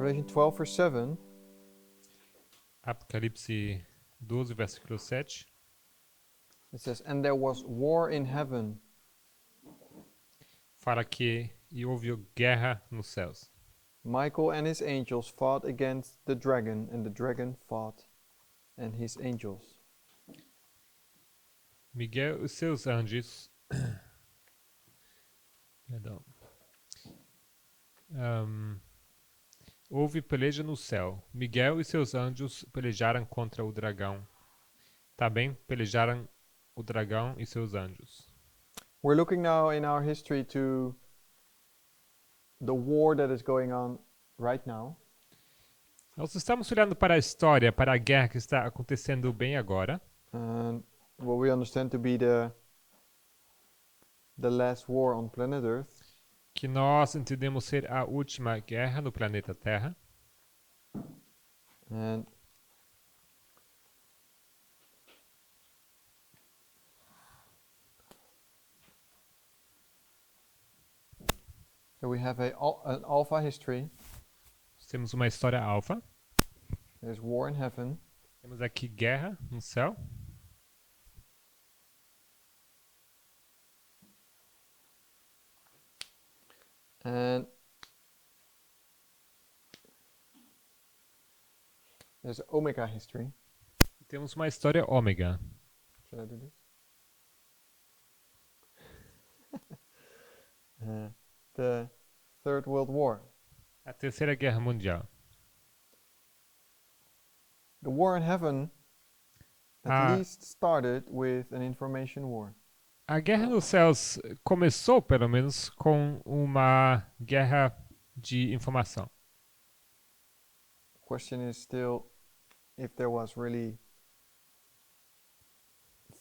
Revelation 12, verse 7. Apocalipse 12, versículo 7. It says, "And there was war in heaven." Fala que e houve guerra nos céus. Michael and his angels fought against the dragon, and the dragon fought and his angels. Miguel e seus anjos. Perdão. Houve peleja no céu. Miguel e seus anjos pelejaram contra o dragão. Também pelejaram o dragão e seus anjos. We're looking now in our history to the war that is going on right now. Nós estamos olhando para a história, para a guerra que está acontecendo bem agora. And what we understand to be the last war on planet Earth. Que nós entendemos ser a última guerra no planeta Terra. And so we have an alpha history. Temos uma história alfa. There's war in heaven. Temos aqui guerra no céu. And there's omega history. Temos uma história ômega. Should I do this? The Third World War. A Terceira Guerra Mundial. The war in heaven at least started with an information war. A guerra nos céus começou, pelo menos, com uma guerra de informação. The question is still if there was really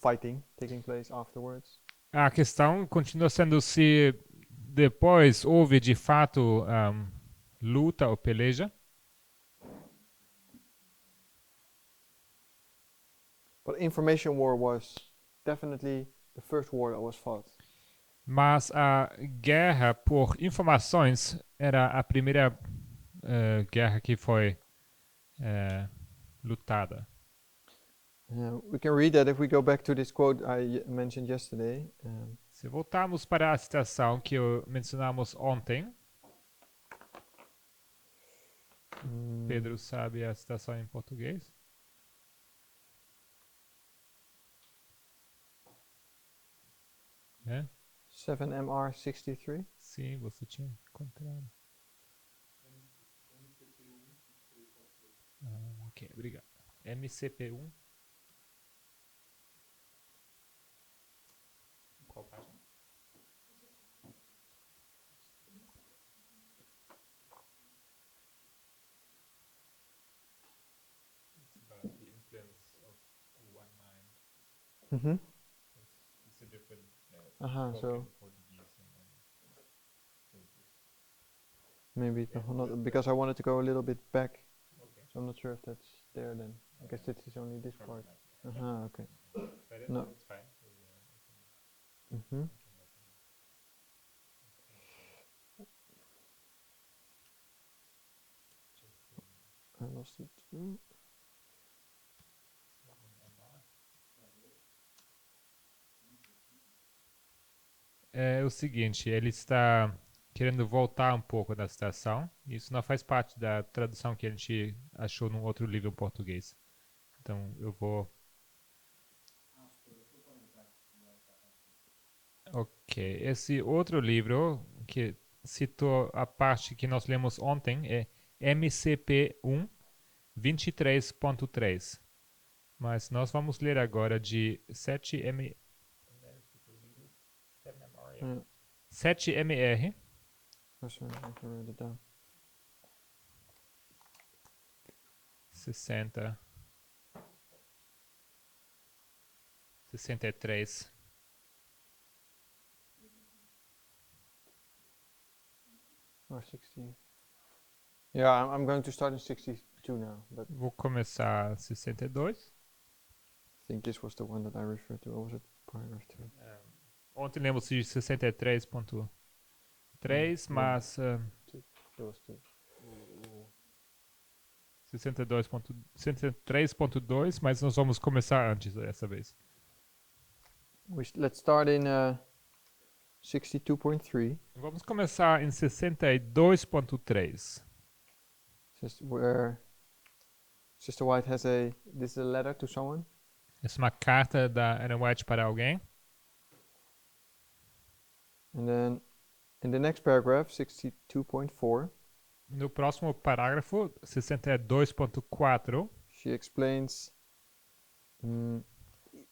fighting taking place afterwards. A questão continua sendo se depois houve de fato luta ou peleja. But information war was definitely the first war that was fought. Mas a guerra por informações era a primeira guerra que foi lutada. We can read that if we go back to this quote I mentioned yesterday. Se voltarmos para a citação que mencionamos ontem, Pedro sabe a citação em português? É? 7MR 63. Sim, você tinha encontrado. Ok, obrigado. MCP1. Qual página? It's about the influence of one mind. Mm-hmm. It's a different So Portuguese and maybe not, because I wanted to go a little bit back. Okay. So I'm not sure if that's there then. I guess this is only this part. Okay. But No. it's fine. Mm-hmm. I lost it. É o seguinte, ele está querendo voltar um pouco da citação. Isso não faz parte da tradução que a gente achou num outro livro em português. Então eu vou... Ok, esse outro livro que citou a parte que nós lemos ontem é MCP1 23.3. Mas nós vamos ler agora de 7MR 60 63. Or 60. Yeah, I'm going to start in 62 now, but Vou começar 62. I think this was the one that I referred to. Or was it paragraph 2? Ontem lemos de 63.3, mas It was 2. 63.2, mas nós vamos começar antes dessa vez. Let's start in 62.3. Vamos começar em 62.3. Where Sister White has this is a letter to someone. Essa é uma carta da Ellen White para alguém. And then in the next paragraph, 62.4, No próximo parágrafo, 62.4, she explains,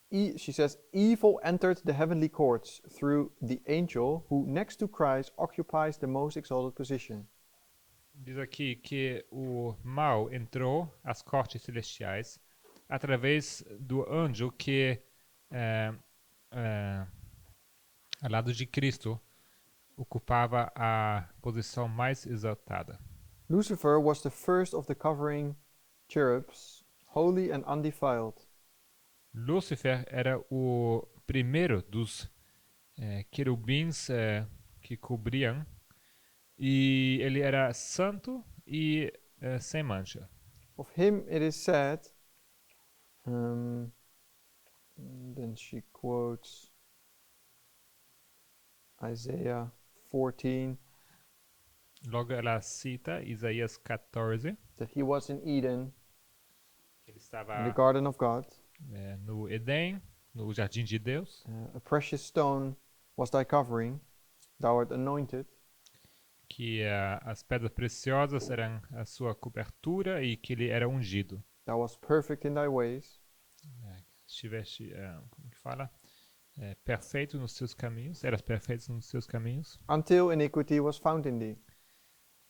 she says, evil entered the heavenly courts through the angel who, next to Christ, occupies the most exalted position. diz aqui que o mal entrou às cortes celestiais através do anjo que, ao lado de Cristo, ocupava a posição mais exaltada. Lucifer was the first of the covering cherubs, holy and undefiled. Lúcifer era o primeiro dos querubins que cobriam, e ele era santo e sem mancha. Of him it is said, then she quotes Isaiah 14, Logo ela cita Isaías 14, that he was in Eden, que ele in the estava garden of God. no Éden, no jardim de Deus, A precious stone was thy covering, thou art anointed. que as pedras preciosas eram a sua cobertura e que ele era ungido. Thou wast perfect in thy ways, Estiveste, como que fala? Perfeito nos seus caminhos, eras perfeito nos seus caminhos, until iniquity was found in thee.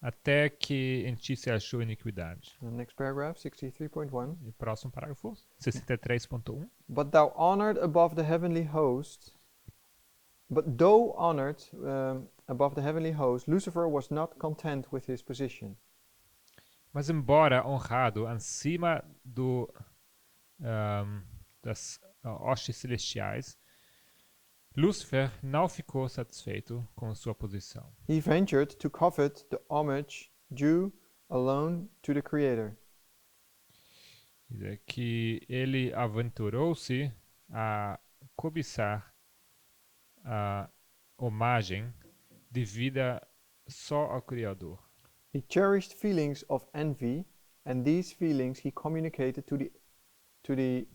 até que em ti se achou iniquidade. The next paragraph, 63.1. E próximo parágrafo, 63.1. But thou honored above the heavenly host, but though honored above the heavenly host, Lucifer was not content with his position. Mas embora honrado acima das hostes celestiais, Lúcifer não ficou satisfeito com sua posição. He ventured to covet the homage due alone to the Creator. Quer dizer, que ele aventurou-se a cobiçar a homagem devida só ao Criador. He cherished feelings of envy, and these feelings he communicated to the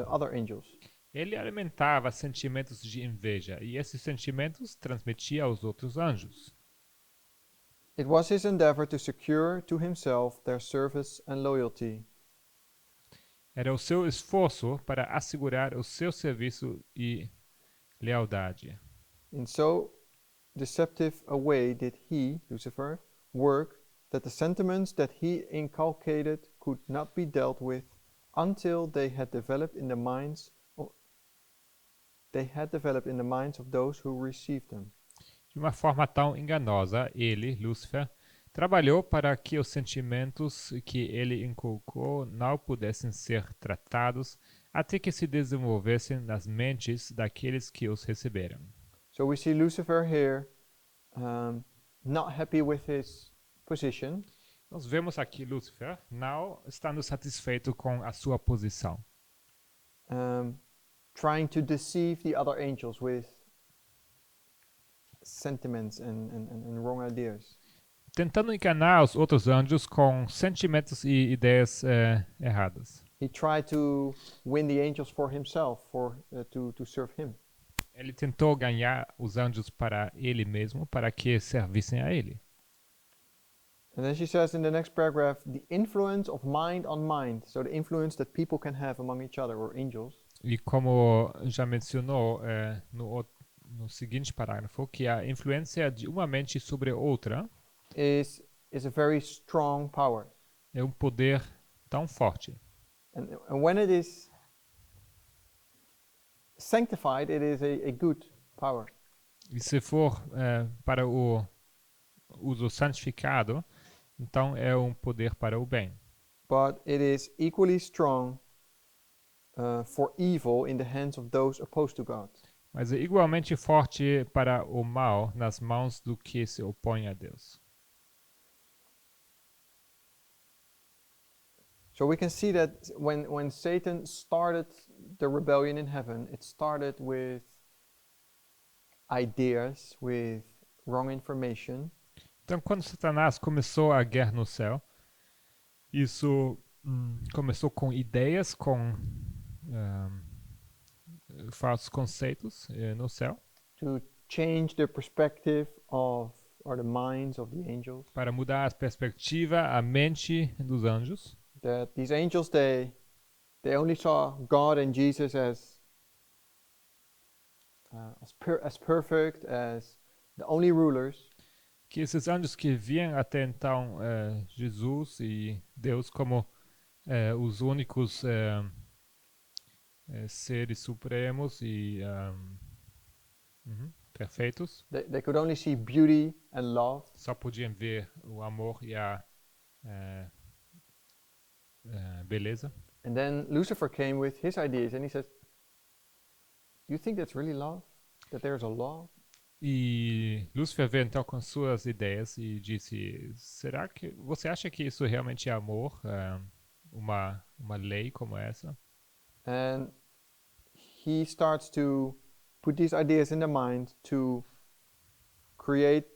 other angels. Ele alimentava sentimentos de inveja, e esses sentimentos transmitia aos outros anjos. It was his endeavor to secure to himself their service and loyalty. Era o seu esforço para assegurar o seu serviço e lealdade. In so deceptive a way did he, Lucifer, work that the sentiments that he inculcated could not be dealt with until they had developed in the minds of those who received them. De uma forma tão enganosa, ele, Lúcifer, trabalhou para que os sentimentos que ele inculcou não pudessem ser tratados até que se desenvolvessem nas mentes daqueles que os receberam. So we see Lucifer here not happy with his position. Nós vemos aqui Lúcifer não estando satisfeito com a sua posição, Trying to deceive the other angels with sentiments and wrong ideas. tentando enganar os outros anjos com sentimentos e ideias erradas. He tried to win the angels for himself, to serve him. Ele tentou ganhar os anjos para ele mesmo, para que servissem a ele. And then she says in the next paragraph, the influence of mind on mind, so the influence that people can have among each other, or angels, E como já mencionou no seguinte parágrafo, que a influência de uma mente sobre outra is a very strong power. é um poder tão forte. And when it is sanctified, it is a good power. E se for para o uso santificado, então é um poder para o bem. But it is equally strong for evil in the hands of those opposed to God. Mas é igualmente forte para o mal nas mãos do que se opõe a Deus. So we can see that when Satan started the rebellion in heaven, it started with ideas, with wrong information. Então, quando Satanás começou a guerra no céu, isso começou com ideias, com falsos conceitos no céu, To change the perspective of, or the minds of the angels. para mudar a perspectiva, a mente dos anjos. That these angels, they only saw God and Jesus as perfect, as the only rulers. Que esses anjos que viam até então Jesus e Deus como os únicos seres supremos e perfeitos, They could only see beauty and love. só podiam ver o amor e a beleza. And then Lucifer came with his ideas and he said, "You think that's really love? That there's a law?" E Lúcifer veio então com suas ideias e disse: será que você acha que isso realmente é amor? Uma lei como essa? And he starts to put these ideas in the mind to create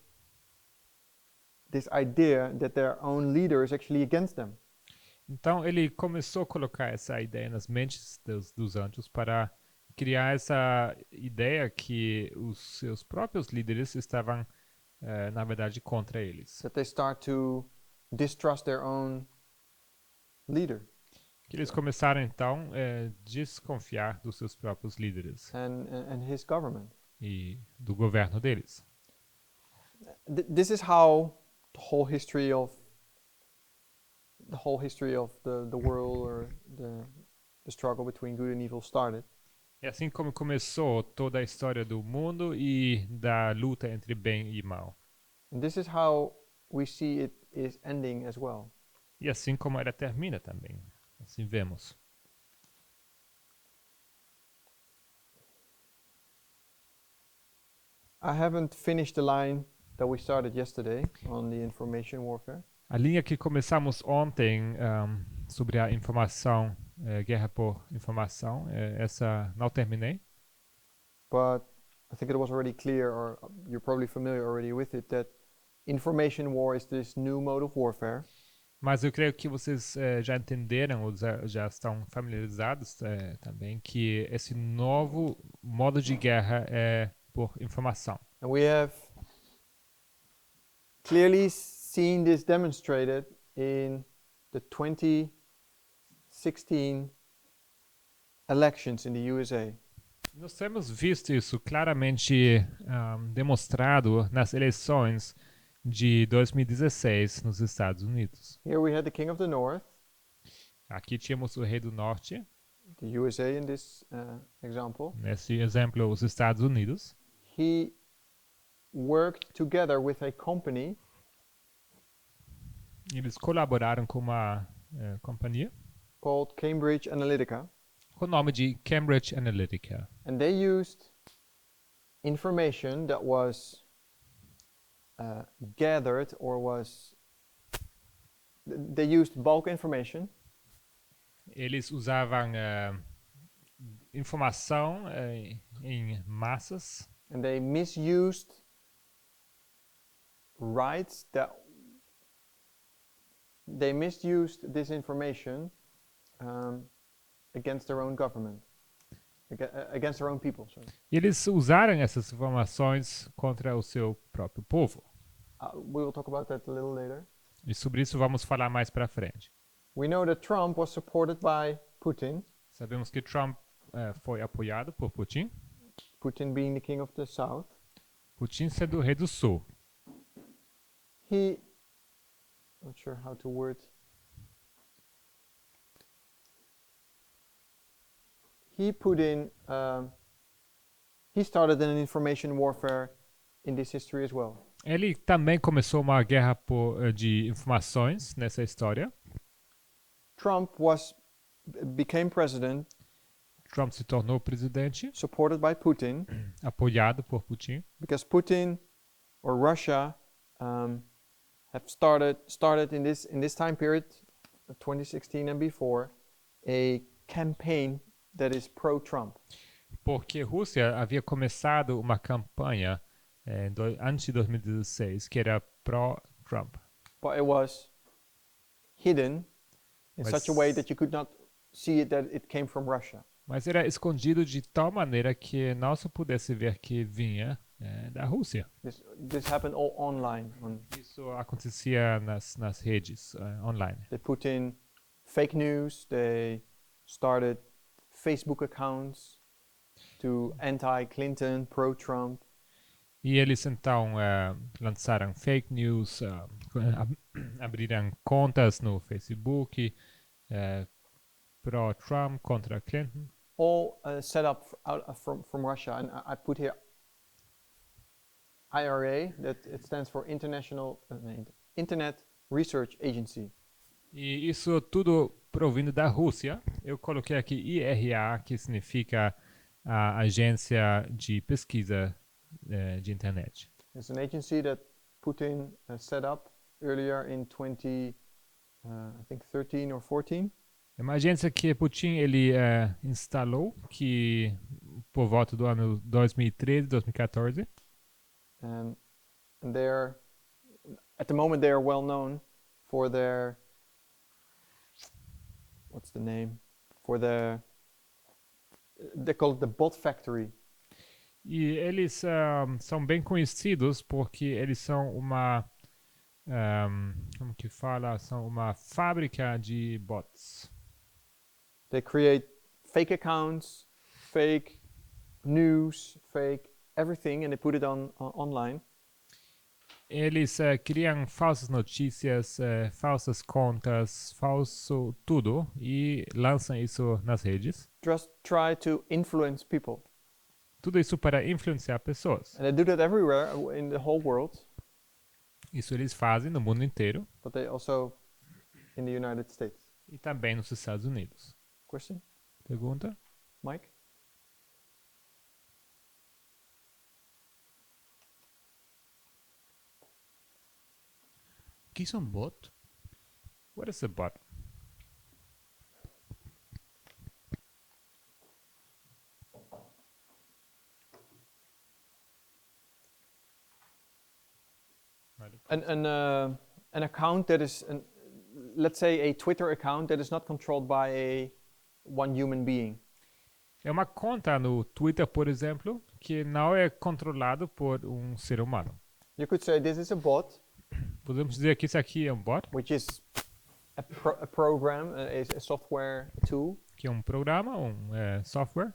this idea that their own leader is actually against them. Então ele começou a colocar essa ideia nas mentes dos anjos para criar essa ideia que os seus próprios líderes estavam, na verdade, contra eles. That they start to distrust their own leader Que eles começaram então a desconfiar dos seus próprios líderes and his government. e do governo deles. This is how the whole history of the world, or the struggle between good and evil started. É assim como começou toda a história do mundo e da luta entre bem e mal. And this is how we see it is ending as well. E assim como ela termina também. Assim vemos. I haven't finished the line that we started yesterday on the information warfare. A linha que começamos ontem sobre a informação, guerra por informação, essa não terminei. But I think it was already clear, or you're probably familiar already with it, that information war is this new mode of warfare. Mas eu creio que vocês já entenderam ou já estão familiarizados também que esse novo modo de guerra é por informação. And we have clearly seen this demonstrated in the 2016 elections in the USA. Nós temos visto isso claramente demonstrado nas eleições de 2016 nos Estados Unidos. Here we had the King of the North, Aqui tínhamos o rei do norte, the USA in this example. nesse exemplo os Estados Unidos. He worked together with a company Eles colaboraram com uma companhia called Cambridge Analytica, com o nome de Cambridge Analytica. and they used information that was gathered, or they used bulk information Eles usavam informação em massas and they misused rights that they misused this information against their own government, against their own people. Sorry. Eles usaram essas informações contra o seu próprio povo. We will talk about that a little later. E sobre isso vamos falar mais para frente. We know that Trump was supported by Putin, Sabemos que Trump foi apoiado por Putin. Putin being the king of the South. Putin sendo o rei do sul. He, not sure how to word, he put in, he started an information warfare in this history as well. Ele também começou uma guerra de informações nessa história. Trump became president, Trump se tornou presidente, supported by Putin, apoiado por Putin, because Putin or Russia have started in this time period 2016 and before, a campaign that is pro-Trump. Porque a Rússia havia começado uma campanha antes de 2016 que era pró-Trump. But it was hidden in Mas- such a way that you could not see it that it came from Russia. Mas era escondido de tal maneira que não se pudesse ver que vinha da Rússia. This happened all online. Isso acontecia nas redes online. They put in fake news. They started Facebook accounts to anti-Clinton, pro-Trump. E eles então lançaram fake news, abriram contas no Facebook pró-Trump, contra Clinton. All set up from Russia. And I put here IRA, that it stands for Internet Research Agency. E isso tudo provindo da Rússia. Eu coloquei aqui IRA, que significa a Agência de Pesquisa de Internet. It's an agency that Putin set up earlier in 20, I think 13 or 14. É uma agência que Putin ele instalou que por volta do ano 2013, 2014. And they're, at the moment, they are well known for their, what's the name? For their, they call it the bot factory. E eles são bem conhecidos porque eles são como que fala? São uma fábrica de bots. They create fake accounts, fake news, fake everything, and they put it online. Eles criam falsas notícias, falsas contas, falso tudo e lançam isso nas redes. Just try to influence people. Tudo isso para influenciar pessoas. And they do that everywhere in the whole world, Isso eles fazem no mundo inteiro but they also in the United States. e também nos Estados Unidos. Question, Pergunta? Mike? O que são bot? What is a bot? An account that is, let's say, a Twitter account that is not controlled by one human being. É uma conta no Twitter, por exemplo, que não é controlado por ser humano. You could say this is a bot, Podemos dizer que isso aqui é um bot, which is a program, a software tool, que é um programa, software.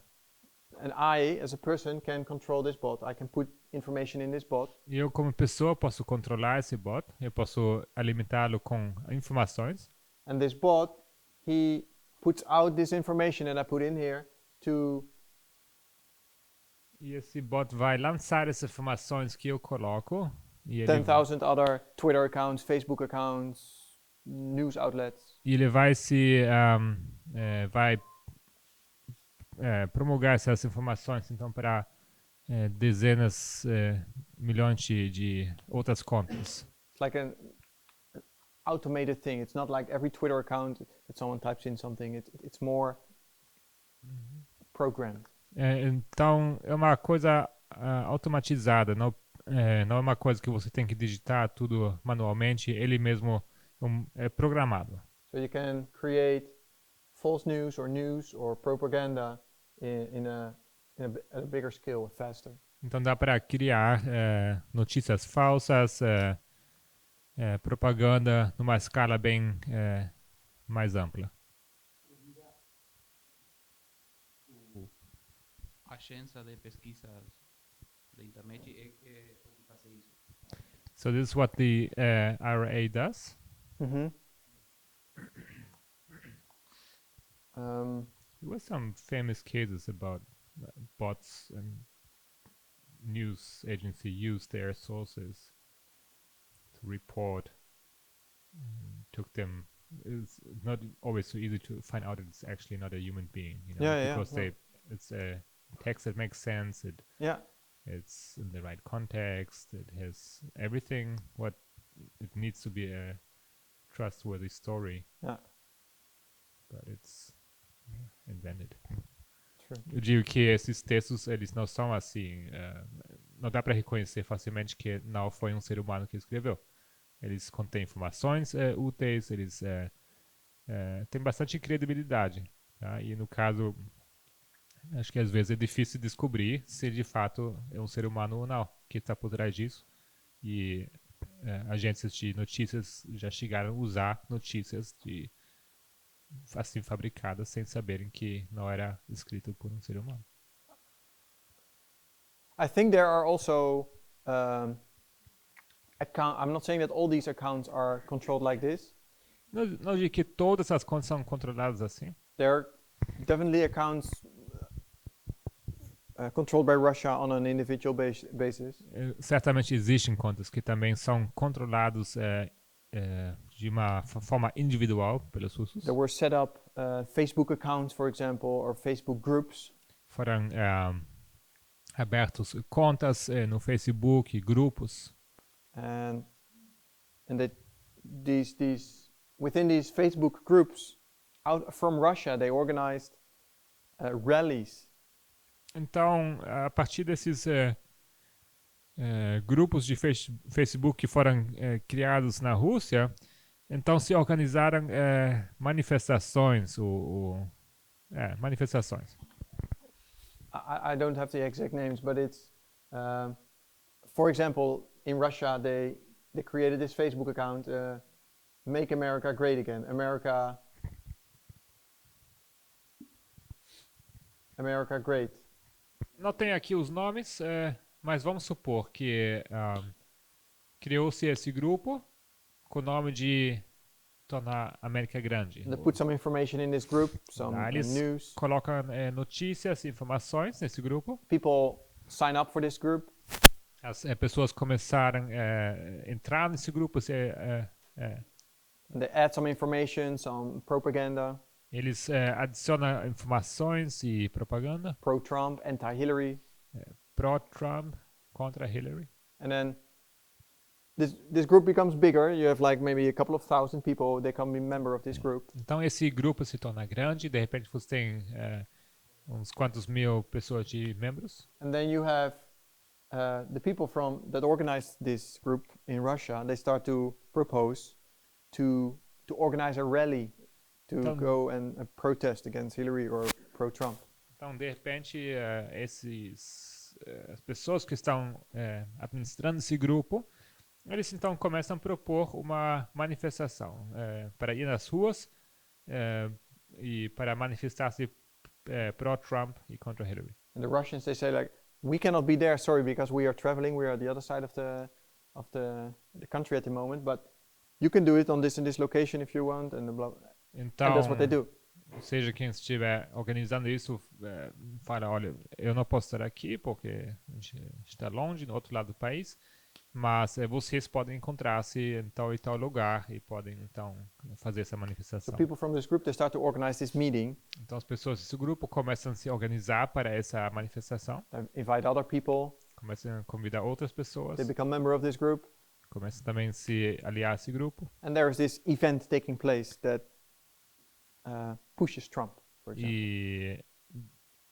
and I, as a person, can control this bot. I can put information in this bot, E eu, como pessoa, posso controlar esse bot. Eu posso alimentá-lo com informações. and this bot, he puts out this information that I put in here to E esse bot vai lançar essas informações que eu coloco. E ele, 10,000 other Twitter accounts, Facebook accounts, news outlets. e ele vai promulgar essas informações então para dezenas, milhões de outras contas. It's like an automated thing. It's not like every Twitter account that someone types in something. It's more programmed. Então é uma coisa automatizada, não é uma coisa que você tem que digitar tudo manualmente. Ele mesmo é programado. So you can create false news or propaganda at a bigger scale, faster. Então dá para criar notícias falsas, propaganda numa escala bem mais ampla. A agência de pesquisas da internet é o que faz isso. So this is what the IRA does. Mm-hmm. There were some famous cases about bots and news agency use their sources to report. Took them. It's not always so easy to find out it's actually not a human being, because it's a text that makes sense. It's in the right context. It has everything what it needs to be a trustworthy story. Yeah. but it's invented. True. Eu digo que esses textos, eles não são assim, não dá para reconhecer facilmente que não foi um ser humano que escreveu. Eles contêm informações úteis, eles têm bastante credibilidade. Tá? E no caso, acho que às vezes é difícil descobrir se de fato é um ser humano ou não que está por trás disso. E agências de notícias já chegaram a usar notícias assim fabricadas sem saberem que não era escrito por um ser humano. I think there are also I'm not saying that all these accounts are controlled like this. Não digo que todas as contas são controladas assim. There are definitely accounts controlled by Russia on an individual basis. Certamente existem contas que também são controlados de uma forma individual pelos russos. There were set up Facebook accounts, for example, or Facebook groups. Foram abertos contas no Facebook, grupos. And within these Facebook groups, out from Russia, they organized rallies. Então, a partir desses grupos de Facebook que foram criados na Rússia, então se organizaram manifestações, manifestações. I don't have the exact names, but it's, for example, in Russia, they created this Facebook account, Make America Great Again, America Great. Não tem aqui os nomes, mas vamos supor que criou-se esse grupo com o nome de tornar a América grande. They put some information in this group, some Eles news. colocam notícias, informações nesse grupo. People sign up for this group. As pessoas começaram a entrar nesse grupo. They add some information, some propaganda. Eles adicionam informações e propaganda. Pro-Trump, anti-Hillary. Pró-Trump, contra Hillary. And then this group becomes bigger. You have like maybe a couple of thousand people. They become a member of this group. Então esse grupo se torna grande. De repente você tem uns quantos mil pessoas de membros. And then you have the people that organized this group in Russia. They start to propose to organize a rally to go and protest against Hillary or pro-Trump. Então, de repente, as pessoas que estão administrando esse grupo, eles então começam a propor uma manifestação para ir nas ruas e para manifestar-se pró-Trump e contra Hillary. And the Russians, they say like, we cannot be there, sorry, because we are traveling. We are at the other side of the country at the moment, but you can do it on this and this location if you want, and blah. Então, and that's what they do. Ou seja, quem estiver organizando isso fala, olha, eu não posso estar aqui porque a gente está longe, no outro lado do país, mas vocês podem encontrar-se em tal e tal lugar e podem então fazer essa manifestação. So people from this group, they start to organize this meeting. Então as pessoas desse grupo começam a se organizar para essa manifestação. They invite other people. Começam a convidar outras pessoas. They become member of this group. Começam também a se aliar a esse grupo. And there is this event taking place that pushes Trump, for example. E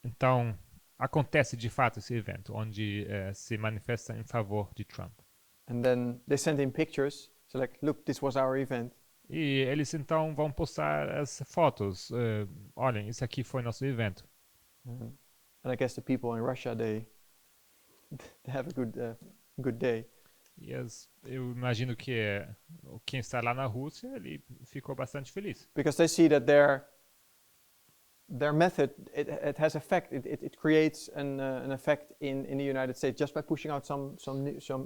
então acontece de fato esse evento, onde se manifesta em favor de Trump. And then they send in pictures, so like, look, this was our event. E eles então vão postar as fotos. Olhem, isso aqui foi nosso evento. And I guess the people in Russia, they have a good day. E eu imagino que quem está lá na Rússia, ele ficou bastante feliz. Because they see that their method, it has effect. It creates an effect in the United States just by pushing out some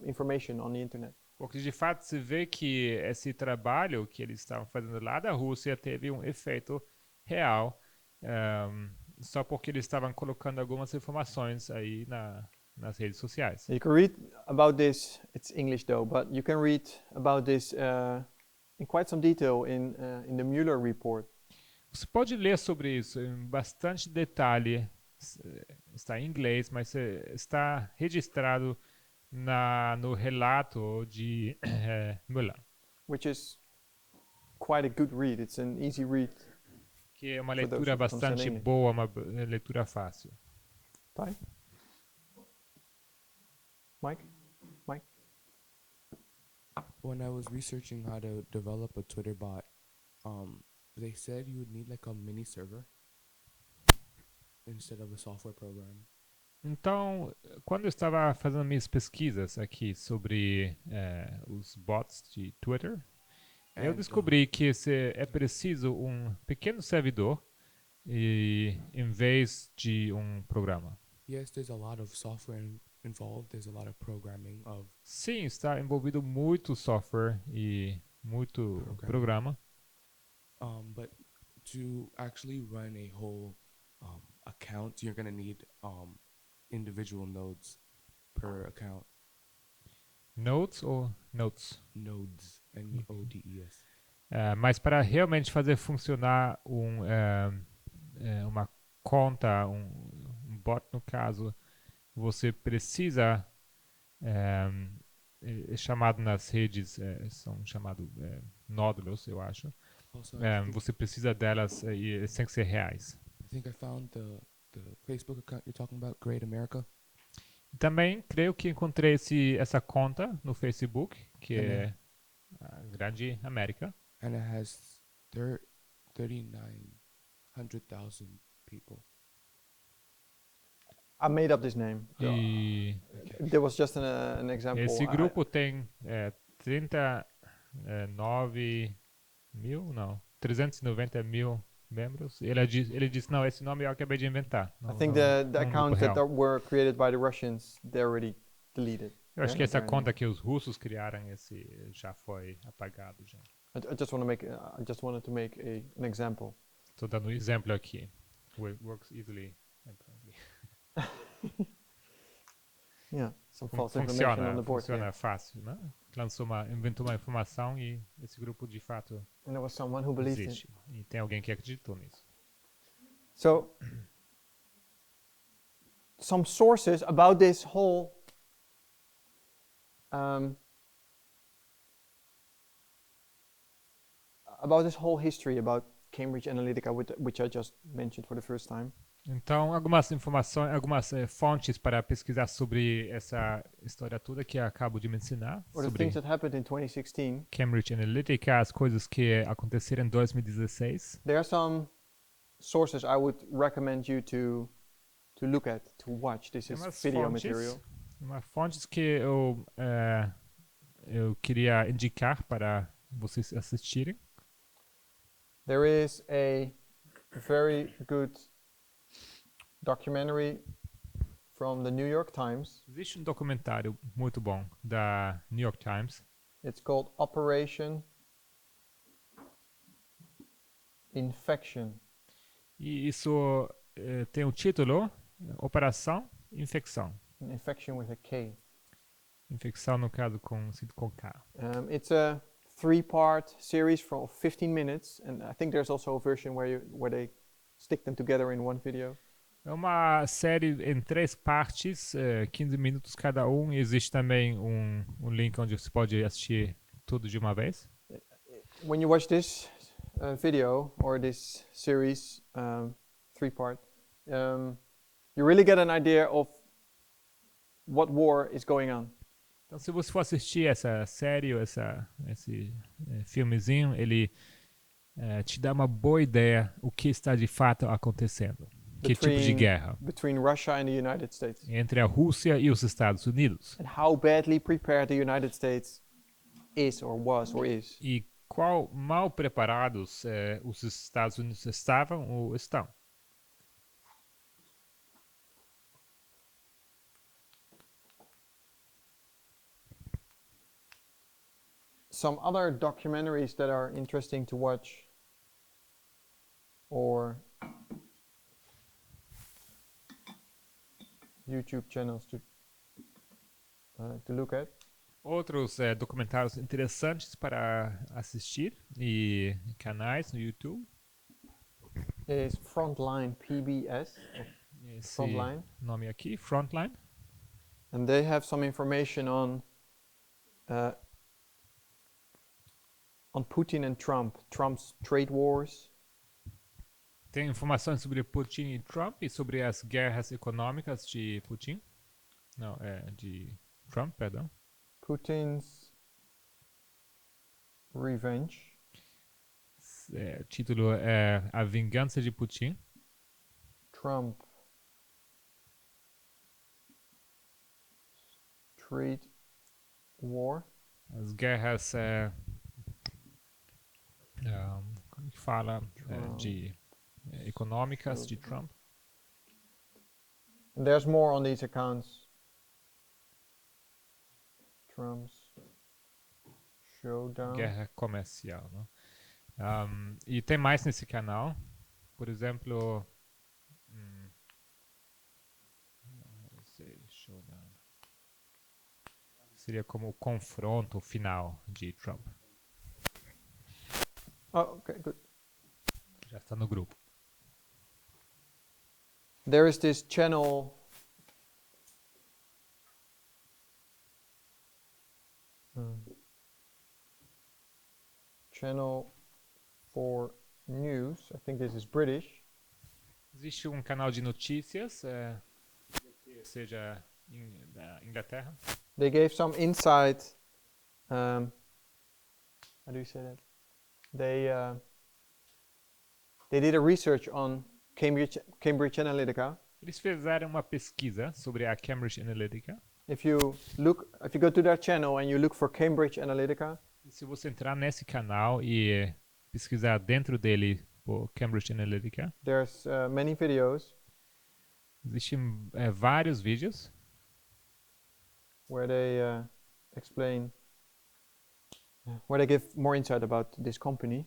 information on the internet. Porque de fato se vê que esse trabalho que eles estavam fazendo lá da Rússia teve um efeito real, só porque eles estavam colocando algumas informações aí nas redes sociais. You can read about this. It's English though, but you can read about this in quite some detail in the Mueller report. Você pode ler sobre isso em bastante detalhe. Está em inglês, mas está registrado no relato de Mueller. Which is quite a good read. It's an easy read. que é uma For those leitura who don't understand bastante English. boa, uma leitura fácil. Ty? Mike? Mike? When I was researching how to develop a Twitter bot, they said you would need like a mini server instead of a software program. Então, quando eu estava fazendo minhas pesquisas aqui sobre os bots de Twitter, eu And, descobri que é preciso um pequeno servidor em vez de um programa. Yes, there's a lot of software involved. There's a lot of programming of Sim, está envolvido muito software e muito programa. but to actually run a whole account, you're gonna need individual nodes per account. Nodes ou notes? Nodes, N-O-D-E-S. Mas para realmente fazer funcionar uma conta, um bot no caso, você precisa, é chamado nas redes, são chamados nódulos, eu acho. Also, Você precisa delas e eles têm que ser reais. I think I found the Facebook account you're talking about, Great America. Também creio que encontrei essa conta no Facebook, que é a Grande América. And it has 3,900,000 people. I made up this name. So E there was just an example. esse grupo tem 39 mil, não, 390 mil membros. Ele disse, não, esse nome eu acabei de inventar. I think the accounts that were created by the Russians, they're already deleted. Eu acho que essa They're conta que os russos criaram, já foi apagado já. I just want to make. I just wanted to make an example. Estou dando um exemplo aqui. Works easily. Apparently. Yeah, some false information on the board. Funciona here. fácil, né? Inventou uma informação e esse grupo de fato And there was someone who believed it. existe. E tem alguém que acreditou nisso. So, some sources about this whole history about Cambridge Analytica, which I just mentioned for the first time. Então, algumas informações, algumas fontes para pesquisar sobre essa história toda que eu acabo de mencionar, Or the sobre things that happened in 2016. Cambridge Analytica, as coisas que aconteceram em 2016. There are some sources I would recommend you to look at, to watch. This Tem is umas video material. fontes que eu queria indicar para vocês assistirem. There is a very good documentary from the New York Times. Existe um documentário muito bom da New York Times. It's called Operation Infection. E isso tem o título Operação Infecção. Infection with a K. Infecção, no caso, escrito com K. It's a 3-part series for 15 minutes, and I think there's also a version where they stick them together in one video. É uma série em 3 partes, 15 minutos cada um. E existe também um link onde você pode assistir tudo de uma vez. When you watch this video or this series, 3-part, you really get an idea of what war is going on. Então, se você for assistir essa série ou esse filmezinho, ele te dá uma boa ideia o que está de fato acontecendo. Que tipo de guerra? Between Russia and the United States. Entre a Rússia e os Estados Unidos. And how badly prepared the United States is or was or is. E qual mal preparados os Estados Unidos estavam ou estão. Some other documentaries that are interesting to watch or YouTube channels to look at. Outros documentários interessantes para assistir e canais no YouTube. Is Frontline PBS. Esse Frontline. nome aqui, Frontline. And they have some information on Putin and Trump, Trump's trade wars, Tem informações sobre Putin e Trump e sobre as guerras econômicas de Putin. Não, de Trump, perdão. Putin's revenge. O título é A Vingança de Putin. Trump trade war. As guerras, como que fala, econômicas de Trump. And there's more on these accounts. Trump's showdown. Guerra comercial, né? E tem mais nesse canal. Por exemplo, não sei, showdown. Seria como o confronto final de Trump. Oh, okay, good. Já está no grupo. There is this channel. Channel for news. I think this is British. Existe um canal de notícias, que seja da Inglaterra. They gave some insight. How do you say that? They did a research on Cambridge Analytica. Eles fizeram uma pesquisa sobre a Cambridge Analytica. If you go to their channel and you look for Cambridge Analytica, E se você entrar nesse canal e pesquisar dentro dele por Cambridge Analytica, there's many videos existem vários vídeos where they explain, where they give more insight about this company.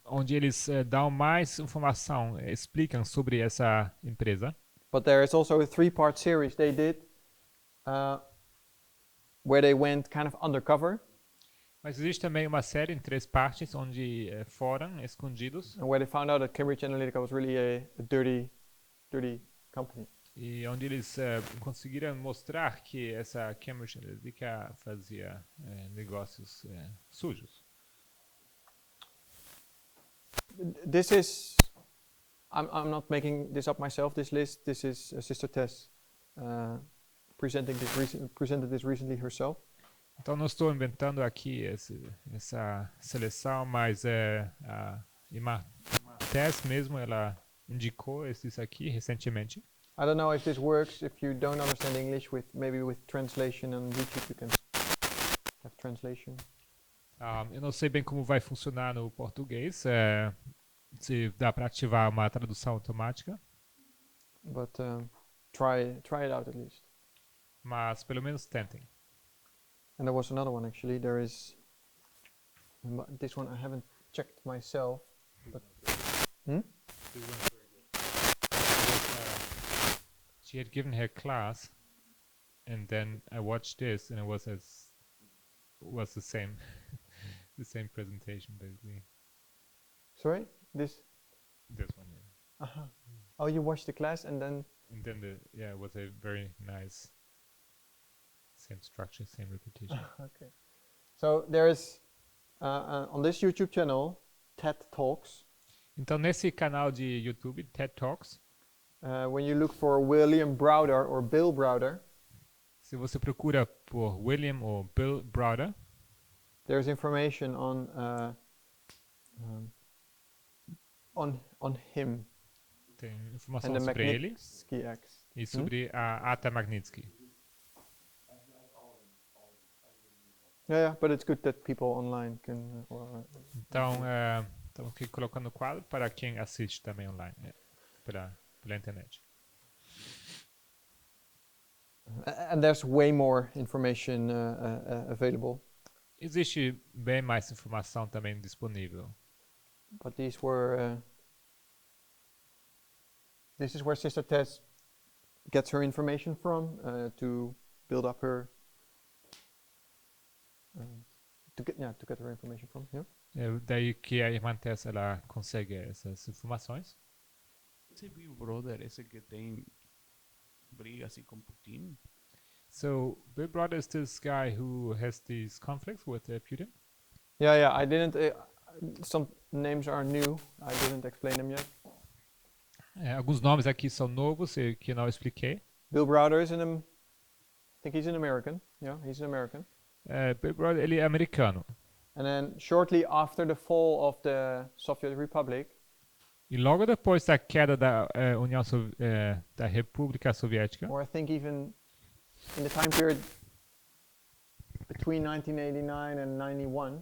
onde eles dão mais informação, explicam sobre essa empresa. But there is also a 3-part series they did where they went kind of undercover Mas existe também uma série em 3 partes onde foram escondidos and where they found out that Cambridge Analytica was really a dirty company. e onde eles conseguiram mostrar que essa Cambridge Analytica fazia negócios sujos. This is, I'm not making this up myself, this list. This is Sister Tess presented this recently herself. Então não estou inventando aqui essa seleção, mas a irmã Tess mesmo, ela indicou isso aqui recentemente. I don't know if this works, if you don't understand English, maybe with translation on YouTube you can have translation. Eu não sei bem como vai funcionar no português, se dá para ativar uma tradução automática, But try it out at least. mas pelo menos tentem. And there was another one actually. There is this one I haven't checked myself, but She had given her class, and then I watched this, and it was the same, the same presentation basically. sorry, this. This one, yeah. Uh-huh. Oh, you watched the class and then. And then it was a very nice, same structure, same repetition. Okay. So there is on this YouTube channel, TED Talks. Então nesse canal de YouTube, TED Talks, When you look for William Browder or Bill Browder, se você procura por William ou Bill Browder, there's information on him tem and informação the sobre ele Magnitsky X. e sobre a Ata Magnitsky. Yeah, but it's good that people online can. Então, estamos aqui colocando o quadro para quem assiste também online, pela internet. And there's way more information available. Existe bem mais informação também disponível. But these were. This is where Sister Tess gets her information from to build up her. To get her information from. Yeah. É daí que a irmã Tessa ela consegue essas informações. Esse Big Brother, esse que tem briga assim com Putin. So Bill Brother is this guy who has these conflicts with Putin. Yeah. I didn't. some names are new. I didn't explain them yet. Alguns nomes aqui são novos que não expliquei. Bill Browder is I think he's an American. Yeah, he's an American. Bill Browder, ele é americano. And then shortly after the fall of the Soviet Republic, E logo depois da queda da da República Soviética, or I think even in the time period between 1989 and 91,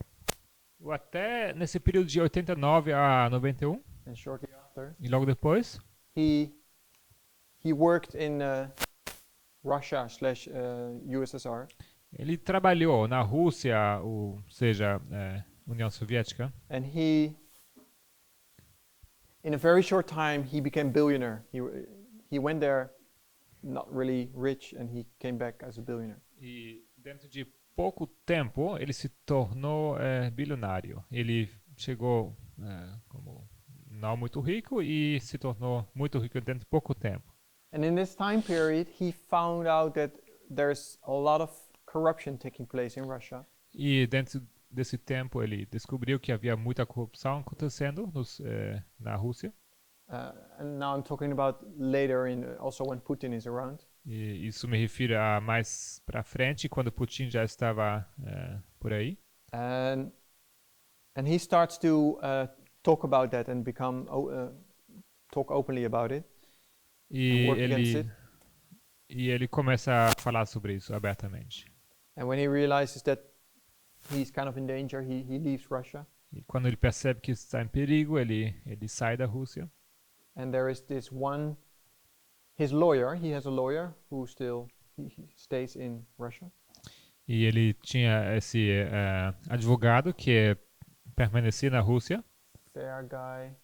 ou até nesse período de 89 a 91, and shortly after, e logo depois, he worked in Russia slash USSR, ele trabalhou na Rússia, ou seja, União Soviética, and in a very short time he became billionaire. He went there not really rich, and he came back as a billionaire. e dentro de pouco tempo ele se tornou bilionário. Ele chegou como não muito rico e se tornou muito rico dentro de pouco tempo. And in this time period, he found out that there's a lot of corruption taking place in Russia. E dentro desse tempo ele descobriu que havia muita corrupção acontecendo na Rússia. And now I'm talking about later, also when Putin is around. E isso me refiro a mais para frente, quando Putin já estava por aí. And he starts to talk about that and talk openly about it. E Work against it. ele começa a falar sobre isso abertamente. And when he realizes that he's kind of in danger, he leaves Russia. E quando ele percebe que está em perigo, ele sai da Rússia. And there is this one, his lawyer, he has a lawyer who still he stays in Russia. E ele tinha esse advogado que permanecia na Rússia. Fair guy.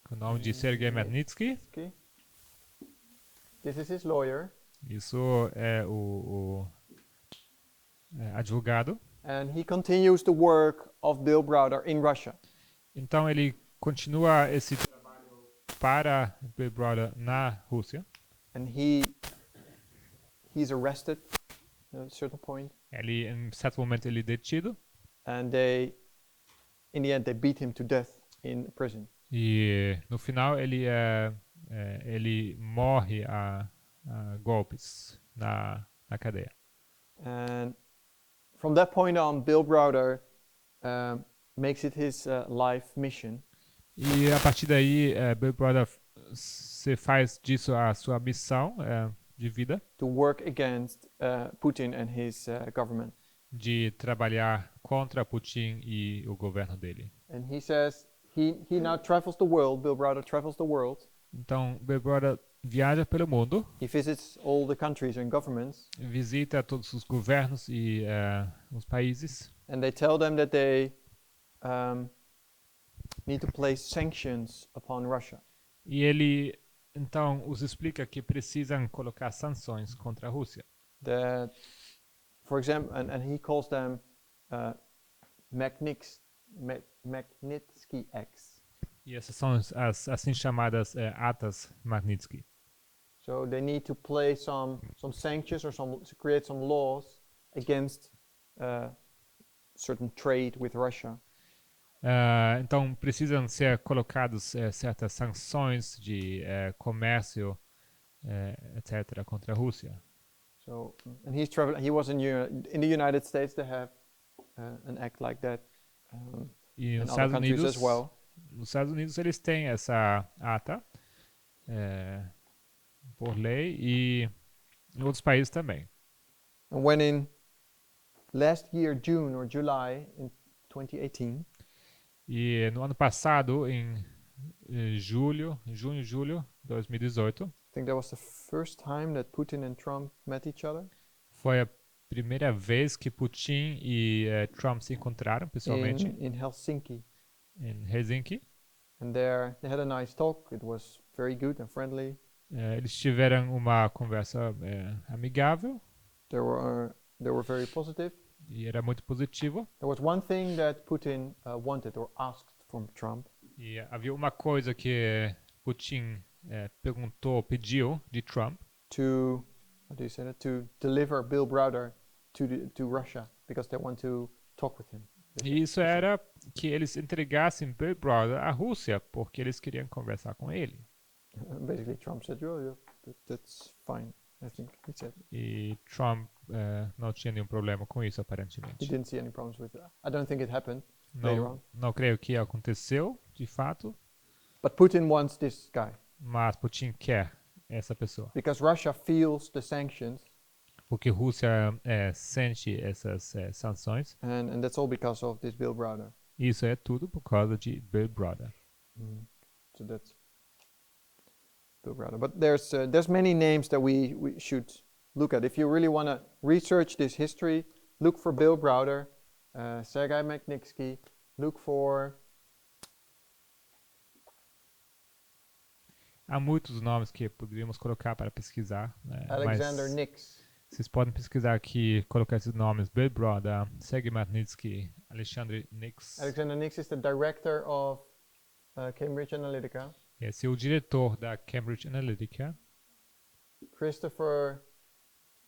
Com o nome de Sergei Magnitsky. This is his lawyer. Isso é o advogado. And he continues the work of Bill Browder in Russia. Então ele continua esse trabalho para Bill Browder na Rússia. And he's arrested at a certain point. Ele, em certo momento, ele é detido. And in the end, they beat him to death in prison. E no final ele morre a golpes na cadeia. And from that point on, Bill Browder makes it his life mission E a partir daí, Bill Browder se faz disso a sua missão de vida, to work against Putin and his government. de trabalhar contra Putin e o governo dele. And he says he now travels the world. Bill Browder travels the world. Então, Bill Browder viaja pelo mundo, He visits all the countries and governments, visita todos os governos e os países, and they tell them that they need to place sanctions upon Russia. e ele então os explica que precisam colocar sanções contra a Rússia. That, for example, and he calls them Magnitsky Acts. E essas são as assim chamadas atas Magnitsky. So they need to place some sanctions or create some laws against certain trade with Russia. Então precisam ser colocados certas sanções de comércio, etc., contra a Rússia. So, and he's traveling. He was in the United States. They have an act like that. E In nos other Estados countries Unidos, as well. nos Estados Unidos eles têm essa ata por lei e em outros países também. And when in last year, June or July in 2018, E no ano passado, em junho, julho de 2018, I think that was the first time that Putin and Trump met each other foi a primeira vez que Putin e Trump se encontraram pessoalmente in Helsinki. em Helsinki. And there they had a nice talk. It was very good and friendly. Eles tiveram uma conversa amigável They were very positive. e era muito positivo. There was one thing that Putin wanted or asked from Trump, E havia uma coisa que Putin pediu de Trump, to, how do you say that, to deliver Bill Browder to Russia because they want to talk with him. E isso era que eles entregassem Bill Browder à Rússia, porque eles queriam conversar com ele. Basically, Trump said, "Oh, yeah, that's fine." I think he said E Trump não tinha nenhum problema com isso, he aparentemente. didn't see any problems with it. I don't think it happened later on. Não creio que aconteceu, de fato, But Putin wants this guy mas Putin quer essa pessoa. because Russia feels the sanctions, Porque a Rússia sente essas sanções. and that's all because of this Bill Browder. Isso é tudo por causa de Bill Browder. So that's Bill Browder. But there's many names that we should look at. If you really want to research this history, look for Bill Browder, Sergei Magnitsky, look for Há muitos nomes que poderíamos colocar para pesquisar, né? Alexander Mas Nix. vocês podem pesquisar aqui, colocar esses nomes: Bill Browder, Sergei Magnitsky, Alexander Nix. Alexander Nix is the director of Cambridge Analytica. Esse é o diretor da Cambridge Analytica. Christopher,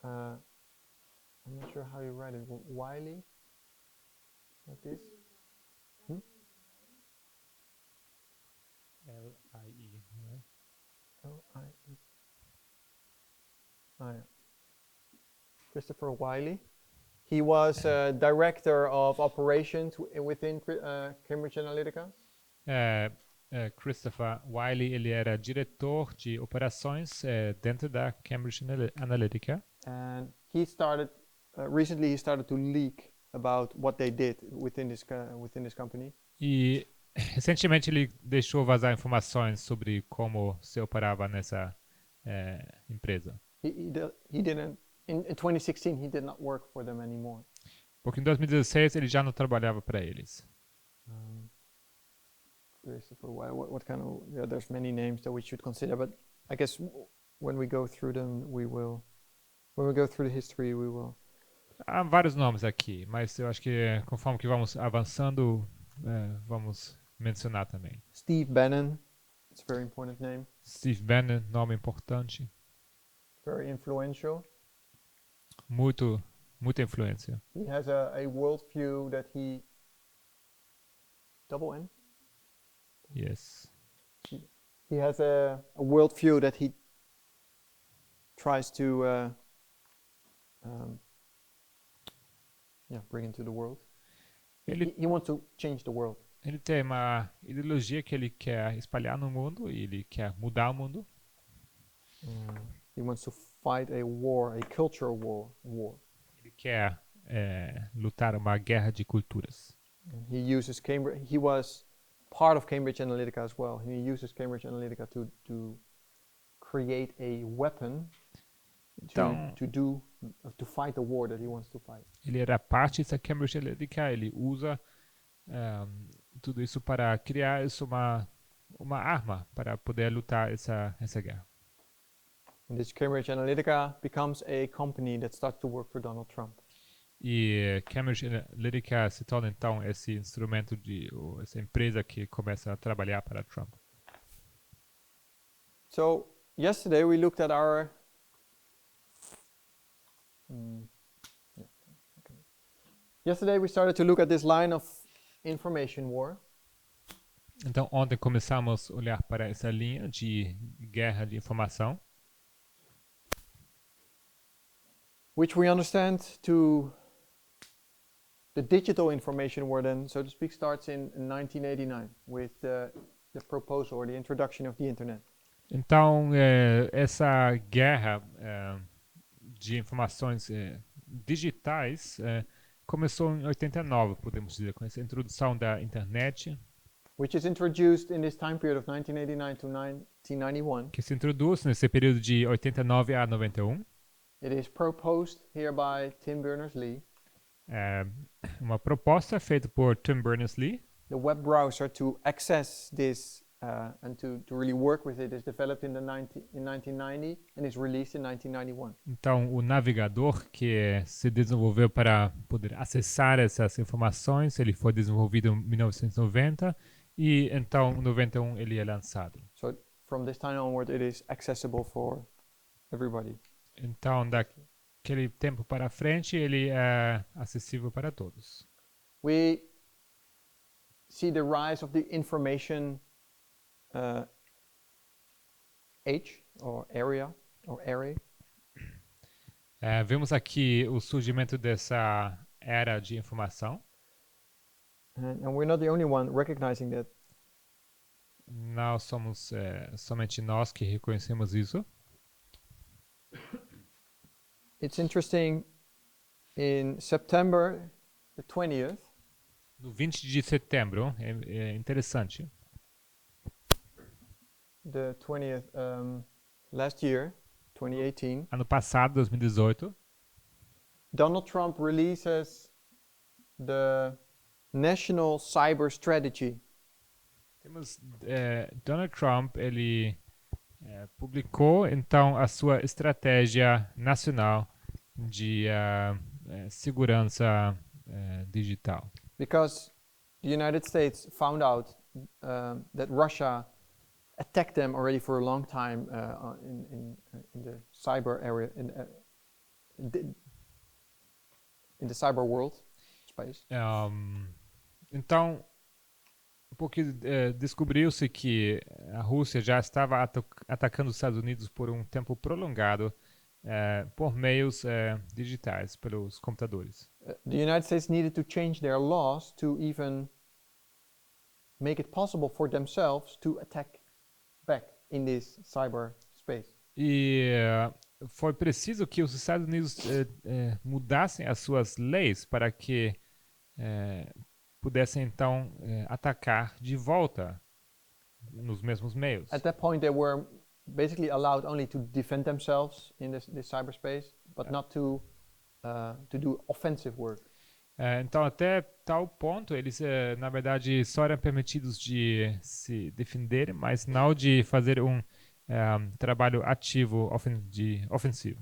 I'm not sure how you write it. Wiley, like this. L-I-E. L-I-E. Oh, yeah. Christopher Wiley. He was director of operations within Cambridge Analytica. Christopher Wiley, ele era diretor de operações dentro da Cambridge Analytica. And he started recently. He started to leak about what they did within this company. E recentemente ele deixou vazar informações sobre como se operava nessa empresa. He didn't. In 2016, he did not work for them anymore. Porque em 2016 ele já não trabalhava para eles. Christopher, what kind of? Yeah, there's many names that we should consider, but I guess when we go through them, we will. When we go through the history, we will. Há vários nomes aqui, mas eu acho que conforme que vamos avançando, vamos mencionar também. Steve Bannon, it's a very important name. Steve Bannon, nome importante, Very influential. muita influência. He has a worldview that he. Double N. Yes. He has a worldview that he tries to bring into the world. He wants to change the world. Ele tem uma ideologia que ele quer espalhar no mundo e ele quer mudar o mundo. He wants to fight a war, a cultural war. Ele quer lutar uma guerra de culturas. He uses Cambridge. He was part of Cambridge Analytica as well. He uses Cambridge Analytica to create a weapon to fight the war that he wants to fight. Ele era parte dessa Cambridge Analytica. Ele usa tudo isso para criar uma arma para poder lutar essa guerra. And this Cambridge Analytica becomes a company that starts to work for Donald Trump. E Cambridge Analytica se torna então esse instrumento essa empresa que começa a trabalhar para Trump. So yesterday we looked at our. Yesterday we started to look at this line of information war. Então ontem começamos a olhar para essa linha de guerra de informação, which we understand to the digital information war then, so to speak, starts in 1989 with the proposal or the introduction of the internet. Então essa guerra de informações digitais começou em 89, podemos dizer, com essa introdução da internet, which is introduced in this time period of 1989 to 1991. que se introduz nesse período de 89 a 91. It is proposed here by Tim Berners-Lee. Uma proposta feita por Tim Berners-Lee. The web browser to access this and to really work with it is developed in 1990 and is released in 1991. Então, o navegador que se desenvolveu para poder acessar essas informações, ele foi desenvolvido em 1990 e então em 91 ele é lançado. So from this time onward it is accessible for everybody. Então, aquele tempo para frente, ele é acessível para todos. We see the rise of the information age or area or array. Vemos aqui o surgimento dessa era de informação. And we're not the only one recognizing that. Não somos somente nós que reconhecemos isso. It's interesting, in September the 20th, No 20 de setembro, é interessante, the 20th last year, 2018, ano passado, 2018, Donald Trump releases the National Cyber Strategy. temos Donald Trump, ele publicou então a sua estratégia nacional de segurança digital. Because the United States found out that Russia attacked them already for a long time in the cyber area, in the cyber world space. Então, porque descobriu-se que a Rússia já estava atacando os Estados Unidos por um tempo prolongado por meios digitais, pelos computadores. The United States needed to change their laws to even make it possible for themselves to attack back in this cyberspace. E foi preciso que os Estados Unidos mudassem as suas leis para que pudessem então atacar de volta nos mesmos meios. At that point, they were basically allowed only to defend themselves in this cyberspace, but not to do offensive work. Então, até tal ponto, eles, na verdade, só eram permitidos de se defender, mas não de fazer um trabalho ativo ofensivo.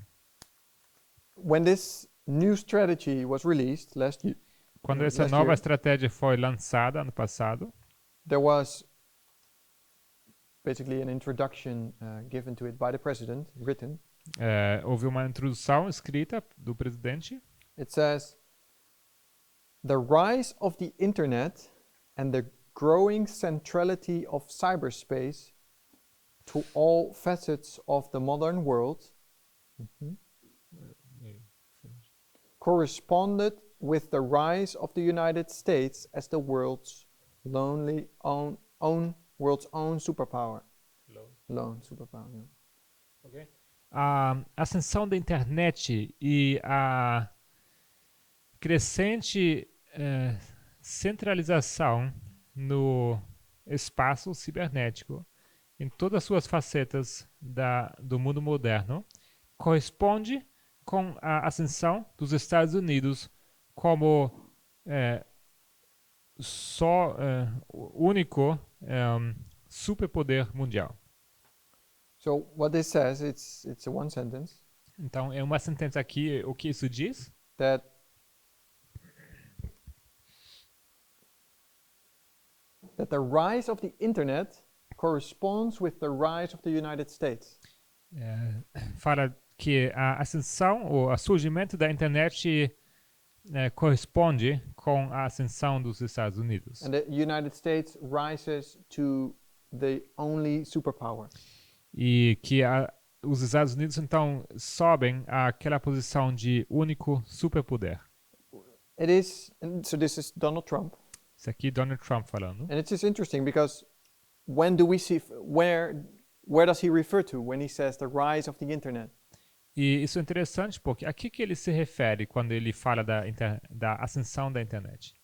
When this new strategy was released last year, Quando essa last nova year, estratégia foi lançada ano passado, there was basically an introduction given to it by the president, written. houve uma introdução escrita do presidente. It says, "The rise of the internet and the growing centrality of cyberspace to all facets of the modern world corresponded with the rise of the United States as the world's world's own superpower." Lone superpower. Yeah. A ascensão da internet e a crescente centralização no espaço cibernético em todas as suas facetas do mundo moderno corresponde com a ascensão dos Estados Unidos como o único superpoder mundial. So what this says, it's a one sentence, Então, é uma sentença aqui, o que isso diz? that the rise of the internet corresponds with the rise of the United States. Fala que a ascensão ou o surgimento da internet corresponde com a ascensão dos Estados Unidos. And the United States rises to the only superpower. E que os Estados Unidos, então, sobem àquela posição de único superpoder. It is, and so this is Donald Trump. Isso aqui é Donald Trump falando. And it's just interesting because when do we see, where does he refer to when he says the rise of the internet? E isso é interessante porque a que ele se refere quando ele fala da ascensão da internet?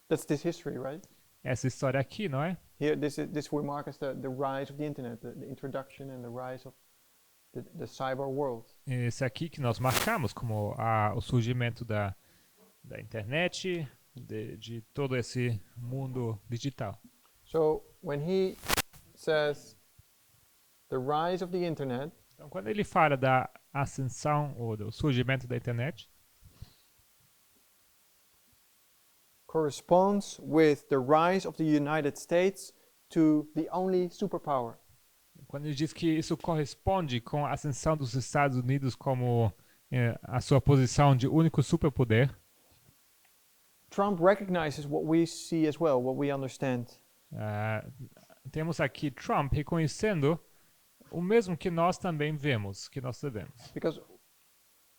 That's this history, right? Essa história aqui, não é? Here, this we mark as the rise of the internet, the introduction and the rise of the cyber world. Esse aqui que nós marcamos como o surgimento da internet, de todo esse mundo digital. So when he says the rise of the internet, Então, quando ele fala da ascensão ou do surgimento da internet, corresponds with the rise of the United States to the only superpower. quando ele diz que isso corresponde com a ascensão dos Estados Unidos como a sua posição de único superpoder, Trump recognizes what we see as well, what we understand. temos aqui Trump reconhecendo o mesmo que nós também vemos, que nós sabemos. Because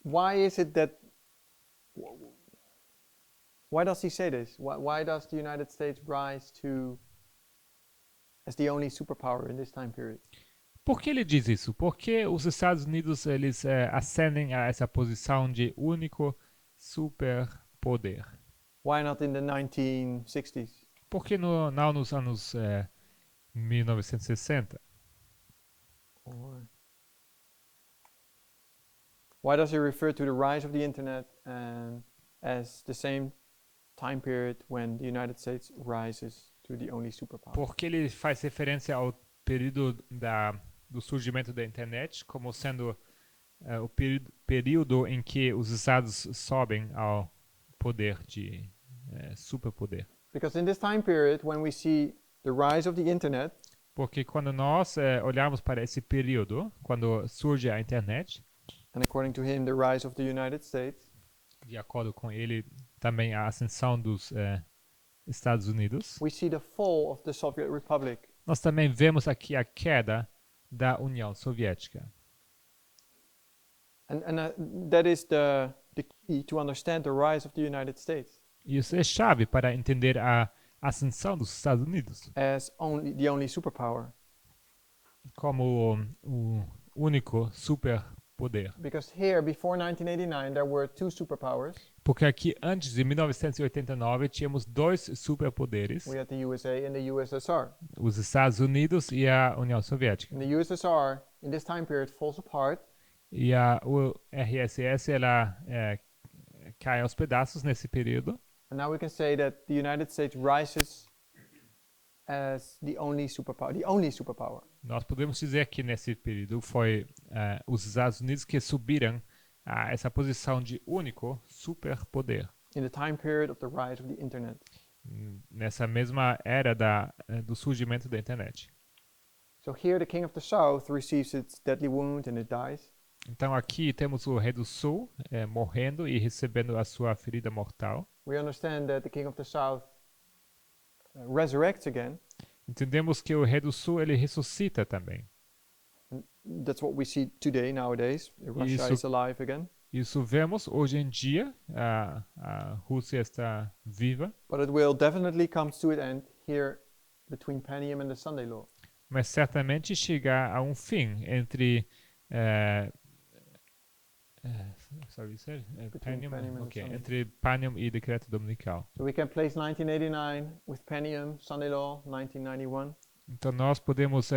why is it that, why does he say this? Why does the United States rise to as the only superpower in this time period? Por que ele diz isso? Porque os Estados Unidos eles ascendem a essa posição de único superpoder. Why not in the 1960s? Por que não nos anos 1960? Or why does he refer to the rise of the internet and as the same time period when the United States rises to the only superpower? Porque ele faz referência ao período do surgimento da internet como sendo o período em que os Estados sobem ao poder de superpoder. Because in this time period, when we see the rise of the internet, Porque quando nós olharmos para esse período, quando surge a internet, and according to him, the rise of the United States, de acordo com ele, também a ascensão dos Estados Unidos, we see the fall of the Soviet Republic. nós também vemos aqui a queda da União Soviética. And that is the key to understand the rise of the United States Isso é chave para entender a ascensão dos Estados Unidos as the only superpower. como o único superpoder. Because here, before 1989, there were two superpowers. Porque aqui, antes de 1989, tínhamos dois superpoderes, We had the USA and the USSR. os Estados Unidos e a União Soviética. And the USSR, in this time period, falls apart. E a URSS, ela cai aos pedaços nesse período. And now we can say that the United States rises as the only superpower. Nós podemos dizer que nesse período foi os Estados Unidos que subiram a essa posição de único superpoder. In the time period of the rise of the internet. Nessa mesma era do surgimento da internet. So here the king of the south receives its deadly wound and it dies. Então aqui temos o rei do sul morrendo e recebendo a sua ferida mortal. We understand that the king of the south resurrects again. Entendemos que o rei do sul ele ressuscita também. And that's what we see today, nowadays. Russia Isso- is alive again. Isso vemos hoje em dia. A Rússia está viva, But it will definitely come to an end here between Panium and the Sunday Law. mas certamente chegar a um fim entre sorry, sir? Between Panium and Ok, Sunday. entre Panium e decreto dominical. So we can place 1989 with Panium, Sunday Law, 1991. Então nós podemos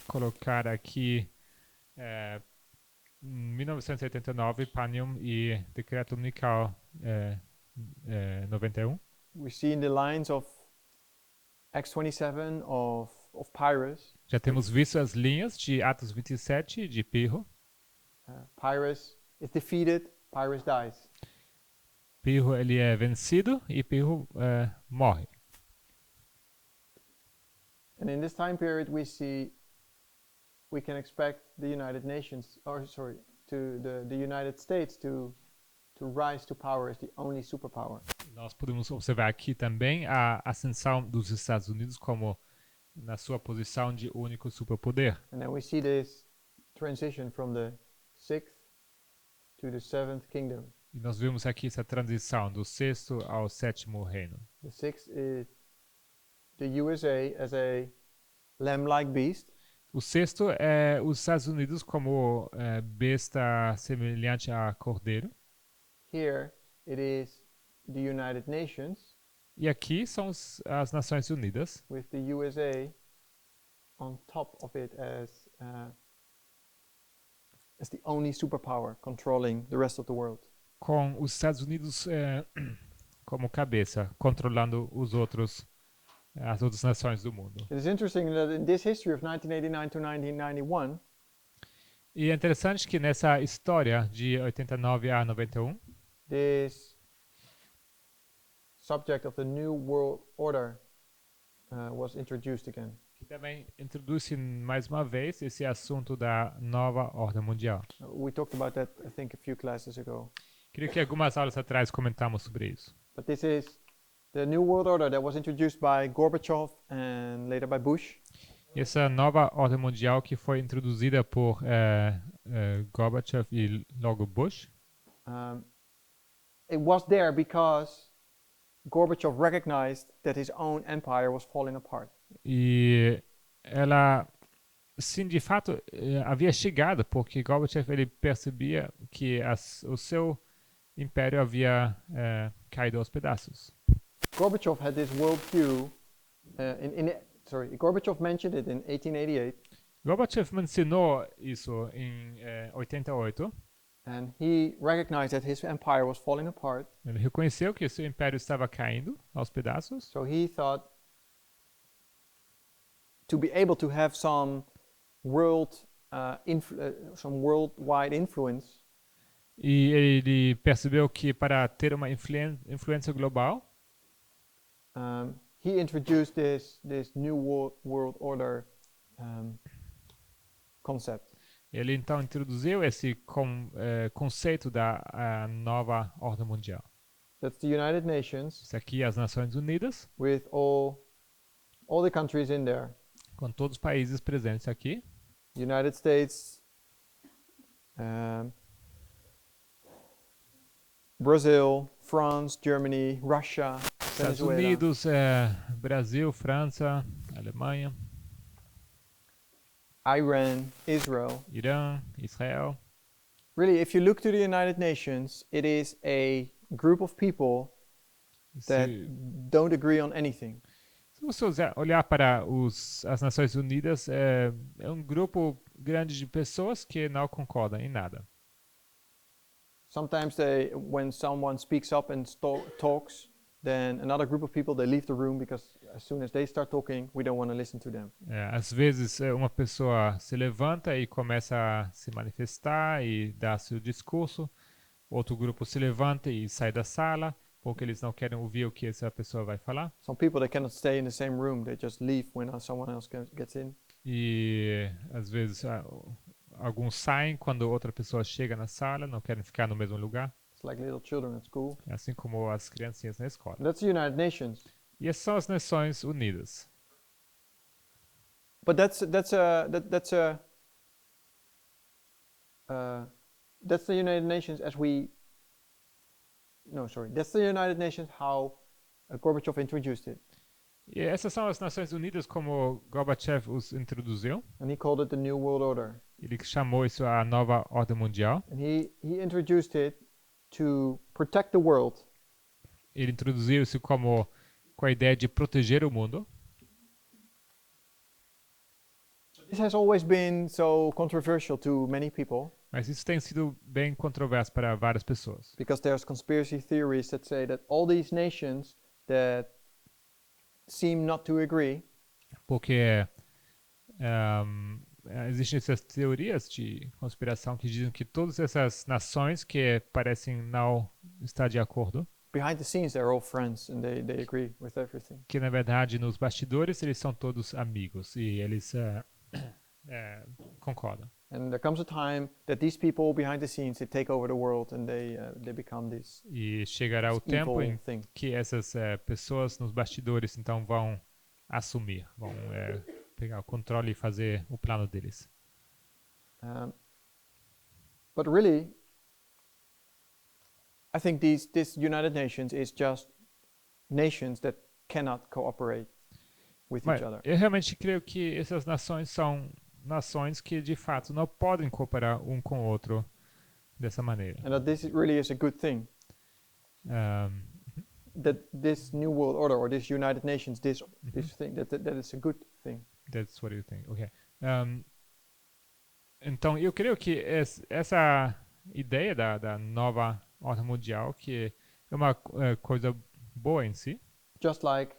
colocar aqui 1989 Panium e decreto dominical 91. We see in the lines of Acts 27 of Pyrrhus. Já temos visto as linhas de Atos 27 de Pirro. Pyrrhus is defeated, Pyrrhus dies. Pirro ele é vencido e Pirro morre. And in this time period we can expect the United Nations, the United States to rise to power as the only superpower. Nós podemos observar aqui também a ascensão dos Estados Unidos como na sua posição de único superpoder. And then we see this transition from the sixth to the seventh kingdom. E nós vemos aqui essa transição do sexto ao sétimo reino. The sixth is the USA as a lamb-like beast. O sexto é os Estados Unidos como besta semelhante a cordeiro. Here it is the United Nations E aqui são as Nações Unidas, with the USA on top of it as the only superpower controlling the rest of the world. com os Estados Unidos como cabeça, controlando as outras nações do mundo. It is interesting that in this history of 1989 to 1991, E é interessante que nessa história de 89 a 91, this subject of the New World Order was introduced again. que também introduz mais uma vez esse assunto da nova ordem mundial. We talked about that, I think, a few classes ago. Creio que algumas aulas atrás comentamos sobre isso. But this is the New World Order that was introduced by Gorbachev and later by Bush. Essa nova ordem mundial que foi introduzida por Gorbachev e logo Bush, It was there because Gorbachev recognized that his own empire was falling apart. e ela, sim, de fato, havia chegado porque Gorbachev ele percebia que o seu império havia caído aos pedaços. Gorbachev had this worldview. Gorbachev mentioned it in 1888, Gorbachev mencionou isso em 88. and he recognized that his empire was falling apart. Ele reconheceu que seu império estava caindo aos pedaços. So he thought to be able to have some worldwide influence, E ele percebeu que para ter uma influência global, he introduced this new world order concept. ele então introduziu esse conceito da nova ordem mundial. That's the United Nations Isso aqui é as Nações Unidas, with all the countries in there. com todos os países presentes aqui. United States, Brazil, France, Germany, Russia, Estados Venezuela. Unidos, Brasil, França, Alemanha, Iran, Israel. Irã, Israel. Really, if you look to the United Nations, it is a group of people that don't agree on anything. Se você olhar para as Nações Unidas, é um grupo grande de pessoas que não concordam em nada. Sometimes when someone speaks up and talks, then another group of people, they leave the room because as soon as they start talking, we don't want to listen to them. Às vezes uma pessoa se levanta e começa a se manifestar e dar seu discurso, outro grupo se levanta e sai da sala porque eles não querem ouvir o que essa pessoa vai falar. Some people, they cannot stay in the same room, they just leave when someone else gets in. E às vezes alguns saem quando outra pessoa chega na sala, não querem ficar no mesmo lugar, It's like little children at school. assim como as criancinhas na escola. That's the United Nations. E essas são as Nações Unidas. But that's the United Nations as we. No, sorry. That's the United Nations how Gorbachev introduced it, E essas são as Nações Unidas como Gorbachev os introduziu. and he called it the New World Order. Ele chamou isso a nova ordem mundial. And he introduced it to protect the world, Ele introduziu isso com a ideia de proteger o mundo. This has always been so controversial to many people Mas isso tem sido bem controverso para várias pessoas. because there's conspiracy theories that say that all these nations that seem not to agree, Porque existem essas teorias de conspiração que dizem que todas essas nações que parecem não estar de acordo, behind the scenes they're all friends and they agree with everything. que na verdade nos bastidores eles são todos amigos e eles concordam. And there comes a time that these people behind the scenes, they take over the world and they become this E chegará o tempo evil em thing. que essas pessoas nos bastidores então vão assumir, vão pegar o controle e fazer o plano deles. But really, I think this United Nations is just nations that cannot cooperate with Mas each other. eu realmente creio que essas nações são nações que de fato não podem cooperar um com o outro dessa maneira. And that this really is a good thing. That this new world order or this United Nations, this thing, that is a good thing. That's what you think. Okay. Então eu creio que essa ideia da nova ordem mundial que é uma coisa boa em si, Just like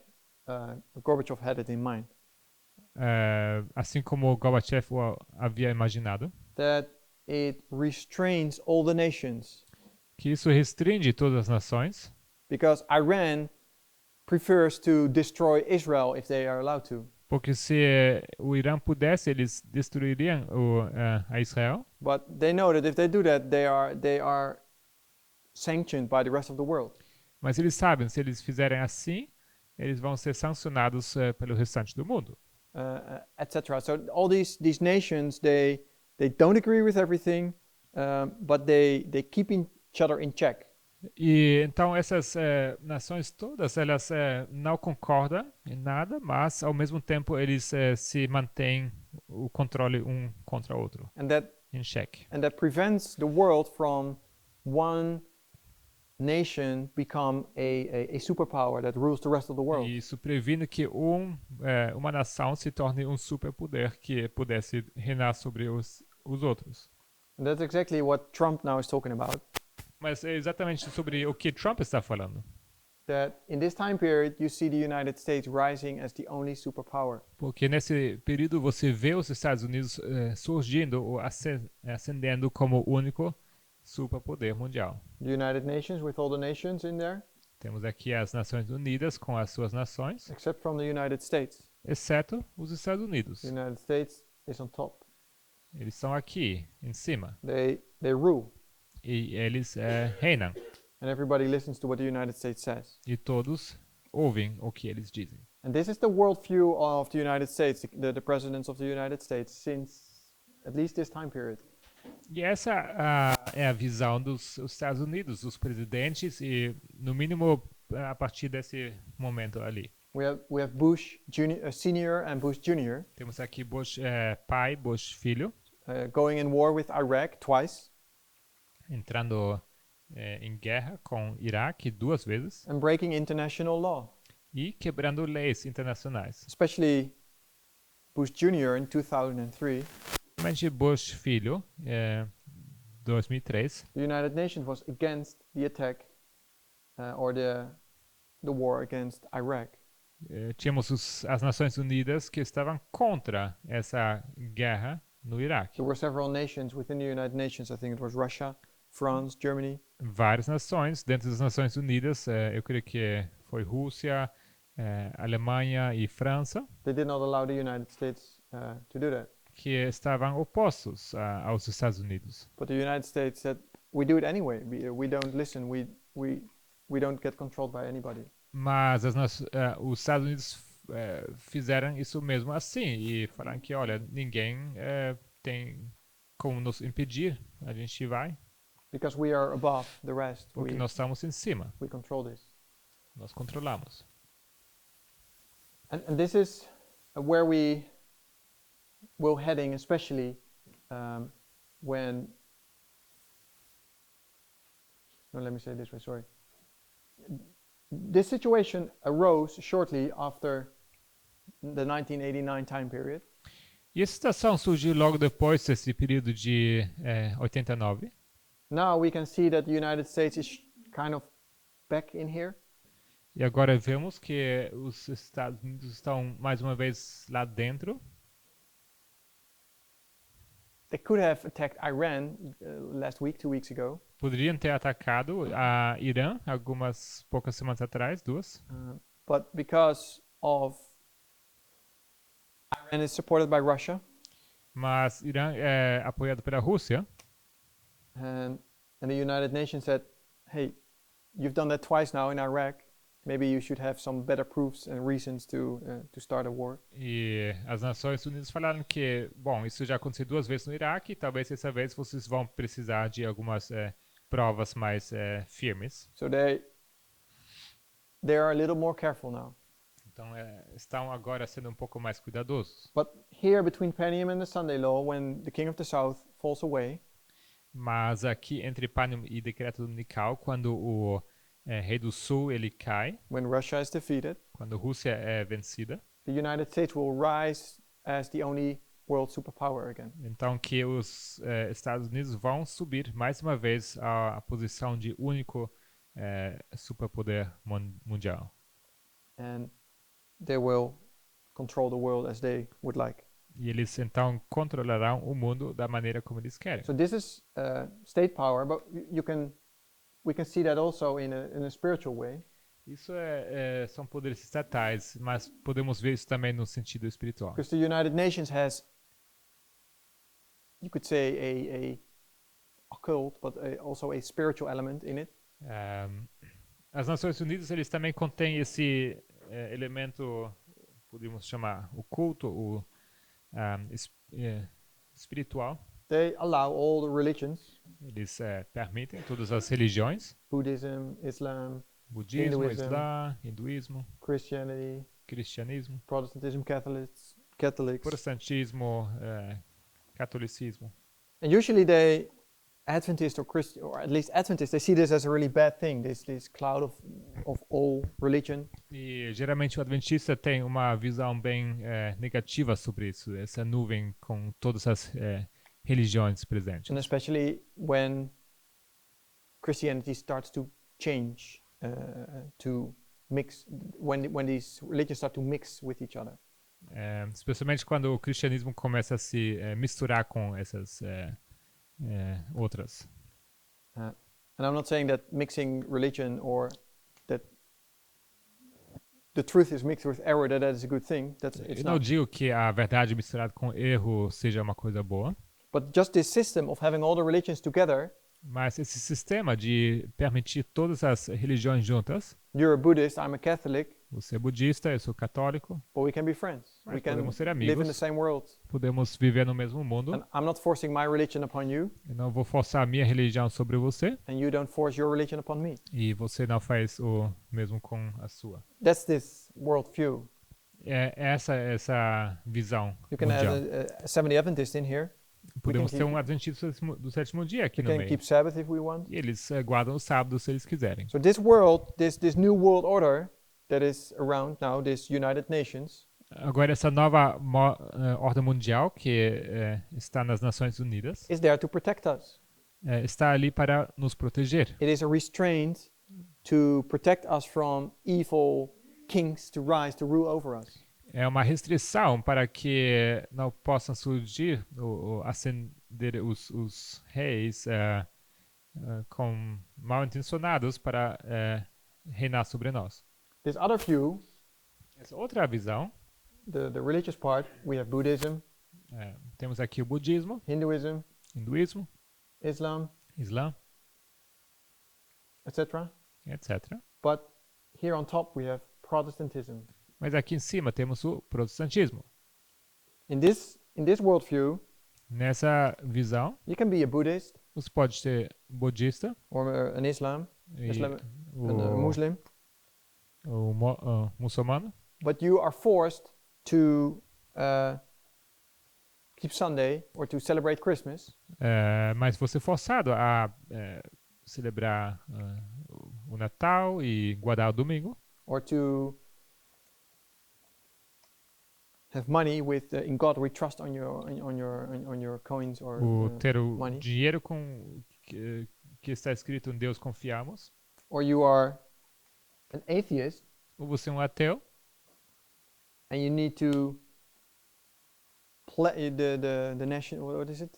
Gorbachev had it in mind. assim como Gorbachev o havia imaginado, That it restrains all the nations. que isso restringe todas as nações, Because Iran prefers to destroy Israel if they are allowed to. Porque se o Irã pudesse, eles destruiriam a Israel. But they know that if they do that, they are sanctioned by the rest of the world. Mas eles sabem, se eles fizerem assim, eles vão ser sancionados pelo restante do mundo. Etc. So all these nations, they don't agree with everything, but they keep each other in check. E então essas nações todas, elas não concordam em nada, mas ao mesmo tempo eles se mantêm o controle um contra o outro, And that em xeque. prevents the world from one nation become a superpower that rules the rest of the world. E isso previne que uma nação se torne um superpoder que pudesse reinar sobre os outros. And that's exactly what Trump now is talking about. Mas é exatamente sobre o que Trump está falando. That in this time period, you see the United States rising as the only superpower. Porque nesse período você vê os Estados Unidos surgindo ou ascendendo como o único superpoder mundial. The United Nations, with all the nations in there, Temos aqui as Nações Unidas com as suas nações, except from the United States. exceto os Estados Unidos. The United States is on top. Eles estão aqui, em cima, They rule, e eles reinam. and everybody listens to what the United States says. E todos ouvem o que eles dizem. And this is the worldview of the United States, the presidents of the United States, since at least this time period. E essa é a visão dos Estados Unidos, dos presidentes, e no mínimo a partir desse momento ali. We have Bush Senior and Bush Junior Temos aqui Bush pai, Bush filho, going in war with Iraq twice entrando em guerra com o Iraque 2 vezes and breaking international law. e quebrando leis internacionais. Especially Bush Junior in 2003. Principalmente Bush filho, 2003, The United Nations was against the attack or the war against Iraq. Tínhamos as Nações Unidas que estavam contra essa guerra no Iraque. There were several nations within the United Nations. I think it was Russia, France, Germany. Várias nações, dentro das Nações Unidas, eu creio que foi Rússia, Alemanha e França, They did not allow the United States to do that. que estavam opostos aos Estados Unidos. But the United States said, we do it anyway. We don't listen. We don't get controlled by anybody. Mas os Estados Unidos fizeram isso mesmo assim e falaram que, olha, ninguém tem como nos impedir, a gente vai, Because we are above the rest. porque nós estamos em cima, We control this. nós controlamos. And this is where we will heading, especially when... No, let me say it this way, sorry. This situation arose shortly after the 1989 time period. E essa situação surgiu logo depois desse período de 89. Now we can see that the United States is kind of back in here. E agora vemos que os Estados Unidos estão mais uma vez lá dentro. They could have attacked Iran last week, 2 weeks ago. Poderiam ter atacado a Irã algumas poucas semanas atrás, 2. But because of Iran is supported by Russia, Mas Irã é apoiado pela Rússia. and the United Nations said, hey, you've done that twice now in Iraq. Maybe you should have some better proofs and reasons to start a war. E as Nações Unidas falaram que, bom, isso já aconteceu 2 vezes no Iraque, talvez dessa vez vocês vão precisar de algumas provas mais firmes. So they are a little more careful now. Então estão agora sendo um pouco mais cuidadosos. But here between Panium and the Sunday Law, when the king of the south falls away, Mas aqui entre Panium e Decreto Dominical, quando o rei do sul ele cai, when Russia is defeated, quando a Rússia é vencida, the United States will rise as the only world superpower again. então que os Estados Unidos vão subir mais uma vez à posição de único superpoder mundial. And they will control the world as they would like. E eles então controlarão o mundo da maneira como eles querem. So this is state power, but we can see that also in a spiritual way. Isso são poderes estatais, mas podemos ver isso também no sentido espiritual. Because the United Nations has, you could say, a occult, but also a spiritual element in it. As Nações Unidas, eles também contêm esse elemento, podemos chamar o culto, o espiritual. They allow all the religions, Eles permitem todas as religiões, Buddhism, Islam, budismo, Hinduism. islã, hinduísmo, Christianity, cristianismo, Protestantism, Catholics. protestantismo, catolicismo. And usually Adventist or Christian, or at least Adventists, they see this as a really bad thing, this cloud of all religion. E geralmente o adventista tem uma visão bem negativa sobre isso, essa nuvem com todas as religiões presentes. And especially when Christianity starts to change, to mix, when these religions start to mix with each other. Especialmente quando o cristianismo começa a se misturar com essas outras. And I'm not saying that mixing religion or that the truth is mixed with error, that is a good thing. It's Eu não not. digo que a verdade misturada com erro seja uma coisa boa, But just this system of having all the religions together, mas esse sistema de permitir todas as religiões juntas, you're a Buddhist, I'm a Catholic, você é budista, eu sou católico, but we can be friends. Mas We can podemos ser live in the amigos. same world. podemos viver no mesmo mundo. And I'm not forcing my religion upon you, Eu não vou forçar a minha religião sobre você and you don't force your religion upon me. e você não faz o mesmo com a sua. That's this worldview. É essa visão You can mundial. add a Seventh Adventist in here. Podemos can ter keep- um adventista do sétimo dia aqui We no can meio. keep Sabbath if we want. E eles guardam o sábado se eles quiserem. So this world, this new world order that is around now, this United Nations, Agora, essa nova ordem mundial que está nas Nações Unidas is there to protect us. está ali para nos proteger. It is a restraint to protect us from evil kings to rise to rule over us. É uma restrição para que não possam surgir ou ascender os reis com mal intencionados para reinar sobre nós. This other view, Essa outra visão, the religious part, we have Buddhism, temos aqui o budismo, Hinduism, hinduísmo, Islam, islã, etc. etc. But here on top we have Protestantism. Mas aqui em cima temos o protestantismo. In this worldview, Nessa visão, you can be a Buddhist você pode ser budista, or an Islam, e a o, Muslim, muçulmano, but you are forced to keep Sunday or to celebrate Christmas, mas você é forçado a celebrar o Natal e guardar o domingo, or to have money with in God we trust on your coins or ter o money, dinheiro que está escrito em Deus confiamos, or you are an atheist ou você é um ateu and you need to play the national, what is it?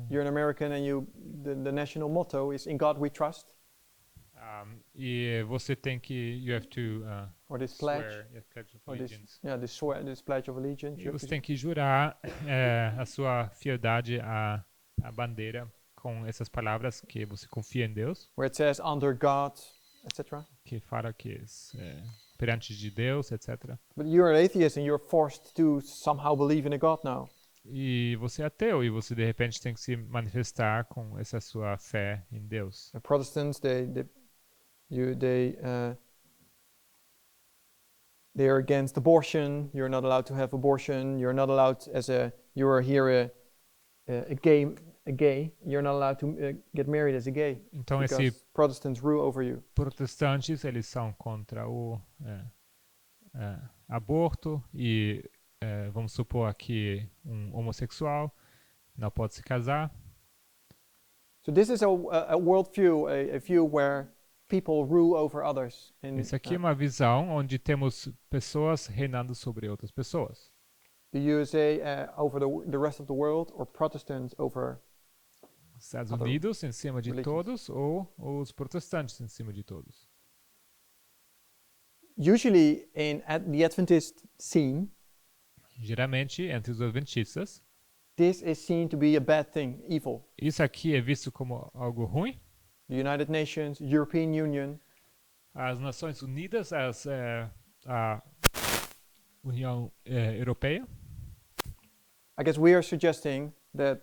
You're an American and the national motto is in God we trust, e você tem que you have to or this pledge, swear, pledge of or allegiance. this pledge of allegiance. E You have você to tem que jurar a sua fialdade à bandeira com essas palavras que você confia em Deus, where it says under God, etc. que fala que perante de Deus, etc. But you're an atheist and you're forced to somehow believe in a God now. E você é ateu e você de repente tem que se manifestar com essa sua fé em Deus. The Protestants, they are against abortion. You're not allowed to have abortion. You're not allowed you are here a gay. You're not allowed to get married as a gay Então because esses Protestants rule over you. protestantes, eles são contra o aborto e vamos supor aqui um homossexual não pode se casar. So this is a worldview, a view where people rule over others. And Isso aqui é uma visão onde temos pessoas reinando sobre outras pessoas. the USA over the rest of the world, or Protestants over. Estados Other Unidos em cima de religions. todos ou os protestantes em cima de todos. Usually at the Adventist scene, Geralmente, entre os adventistas, this is seen to be a bad thing, evil. isso aqui é visto como algo ruim. The United Nations, European Union, As Nações Unidas, a União Europeia, I guess we are suggesting that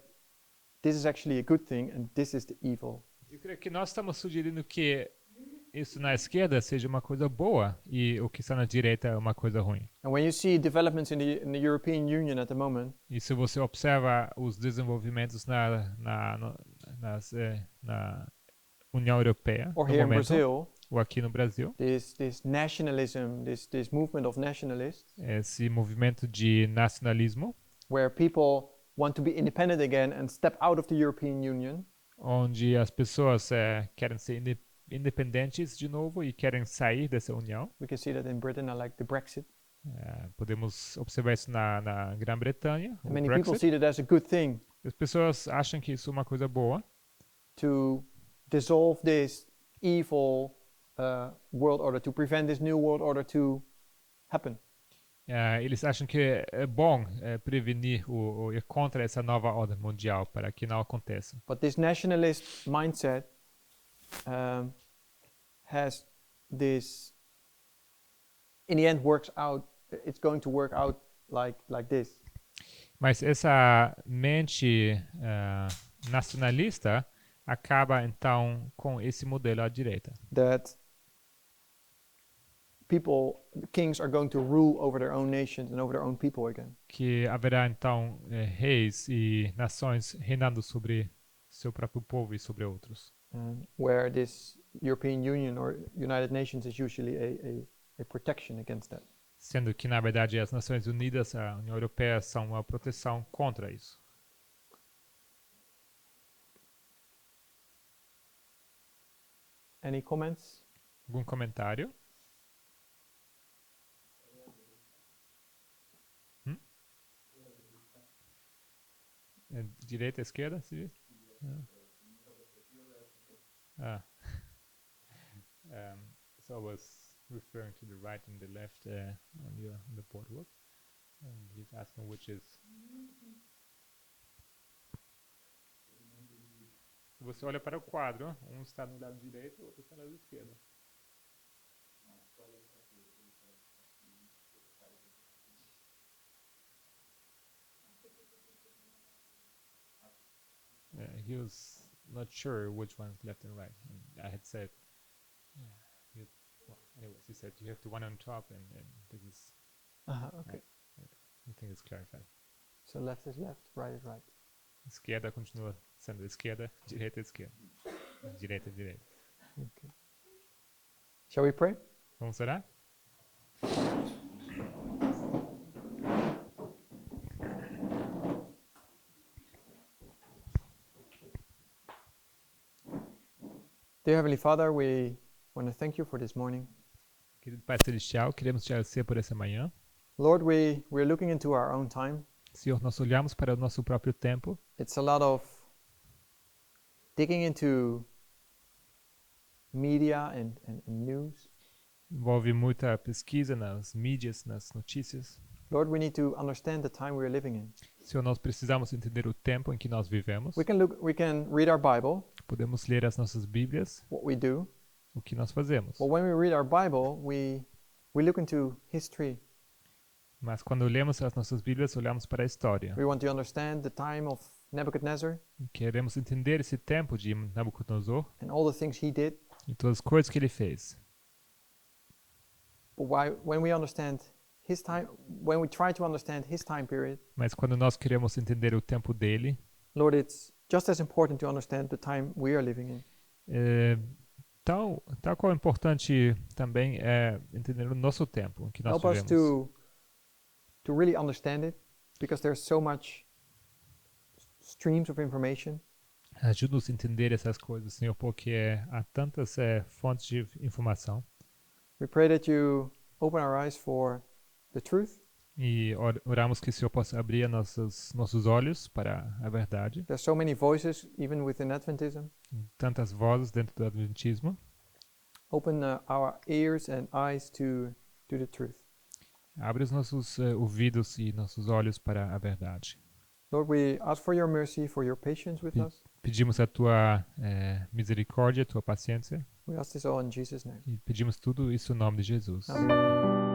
this is actually a good thing and this is the evil. eu creio que nós estamos sugerindo que isso na esquerda seja uma coisa boa e o que está na direita é uma coisa ruim. And when you see developments in the European Union at the moment, E se você observa os desenvolvimentos na União Europeia, or no here in momento, Brazil, ou aqui no Brasil, this nationalism, this movement of nationalists, esse movimento de nacionalismo, where people want to be independent again and step out of the European Union, onde as pessoas querem ser independentes de novo e querem sair dessa união. we can see that in Britain, like the Brexit. Podemos observar isso na Grã-Bretanha, o Many people Brexit. see that as a good thing As pessoas acham que isso é uma coisa boa, to dissolve this evil world order, to prevent this new world order to happen. Eles acham que é bom prevenir ou ir contra essa nova ordem mundial para que não aconteça. But this nationalist mindset has this, in the end, works out. It's going to work out like this. Mas essa mente nacionalista acaba então com esse modelo à direita, That kings are going to rule over their own nations and over their own people again. que haverá então reis e nações reinando sobre seu próprio povo e sobre outros. Where this European Union or United Nations is usually a protection against that. Sendo que, na verdade, as Nações Unidas, a União Europeia, são uma proteção contra isso. Any comments? Algum comentário? Direita, esquerda, se diz? So I was referring to the right and the left on the boardwalk, and he's asking which is. Se você olha para o quadro, um está no lado direito, o outro está no lado esquerdo. He was not sure which one's left and right. And I had said, anyways, he said you have the one on top, and this is. Okay. I think it's clarified. So left is left, right is right. Esquerda continua sendo esquerda, direita esquerda. Direita direita. Okay. Shall we pray? Vamos orar? Dear Heavenly Father, we want to thank you for this morning. Querido Pai Celestial, queremos te agradecer por essa manhã. Lord, we're looking into our own time. Senhor, nós olhamos para o nosso próprio tempo. It's a lot of digging into media and news. Envolve muita pesquisa nas mídias, nas notícias. Lord, we need to understand the time we're living in. Senhor, nós precisamos entender o tempo em que nós vivemos. We can read our Bible, Podemos ler as nossas Bíblias, what we do. o que nós fazemos. But when we read our Bible, we look into history. Mas quando lemos as nossas Bíblias, olhamos para a história. We want to understand the time of Nebuchadnezzar Queremos entender esse tempo de Nabucodonosor and all the things he did. e todas as coisas que ele fez. But when we understand his time, when we try to understand his time period, Mas quando nós queremos entender o tempo dele, Lord, it's just as important to understand the time we are living in. tal qual é importante também é entender o nosso tempo em que nós Help us vivemos. to really understand it, because there's so much streams of information. Ajuda-nos a entender essas coisas, Senhor, porque há tantas fontes de informação. We pray that you open our eyes for the truth. E oramos que o Senhor possa abrir nossos olhos para a verdade. There's so many voices, even within Adventism. Tantas vozes dentro do Adventismo. Open our ears and eyes to to the truth. Abre os nossos ouvidos e nossos olhos para a verdade. Lord, we ask for your mercy, for your patience with us. Pedimos a tua misericórdia, a tua paciência We ask this all in Jesus' name. e pedimos tudo isso em nome de Jesus. Amen.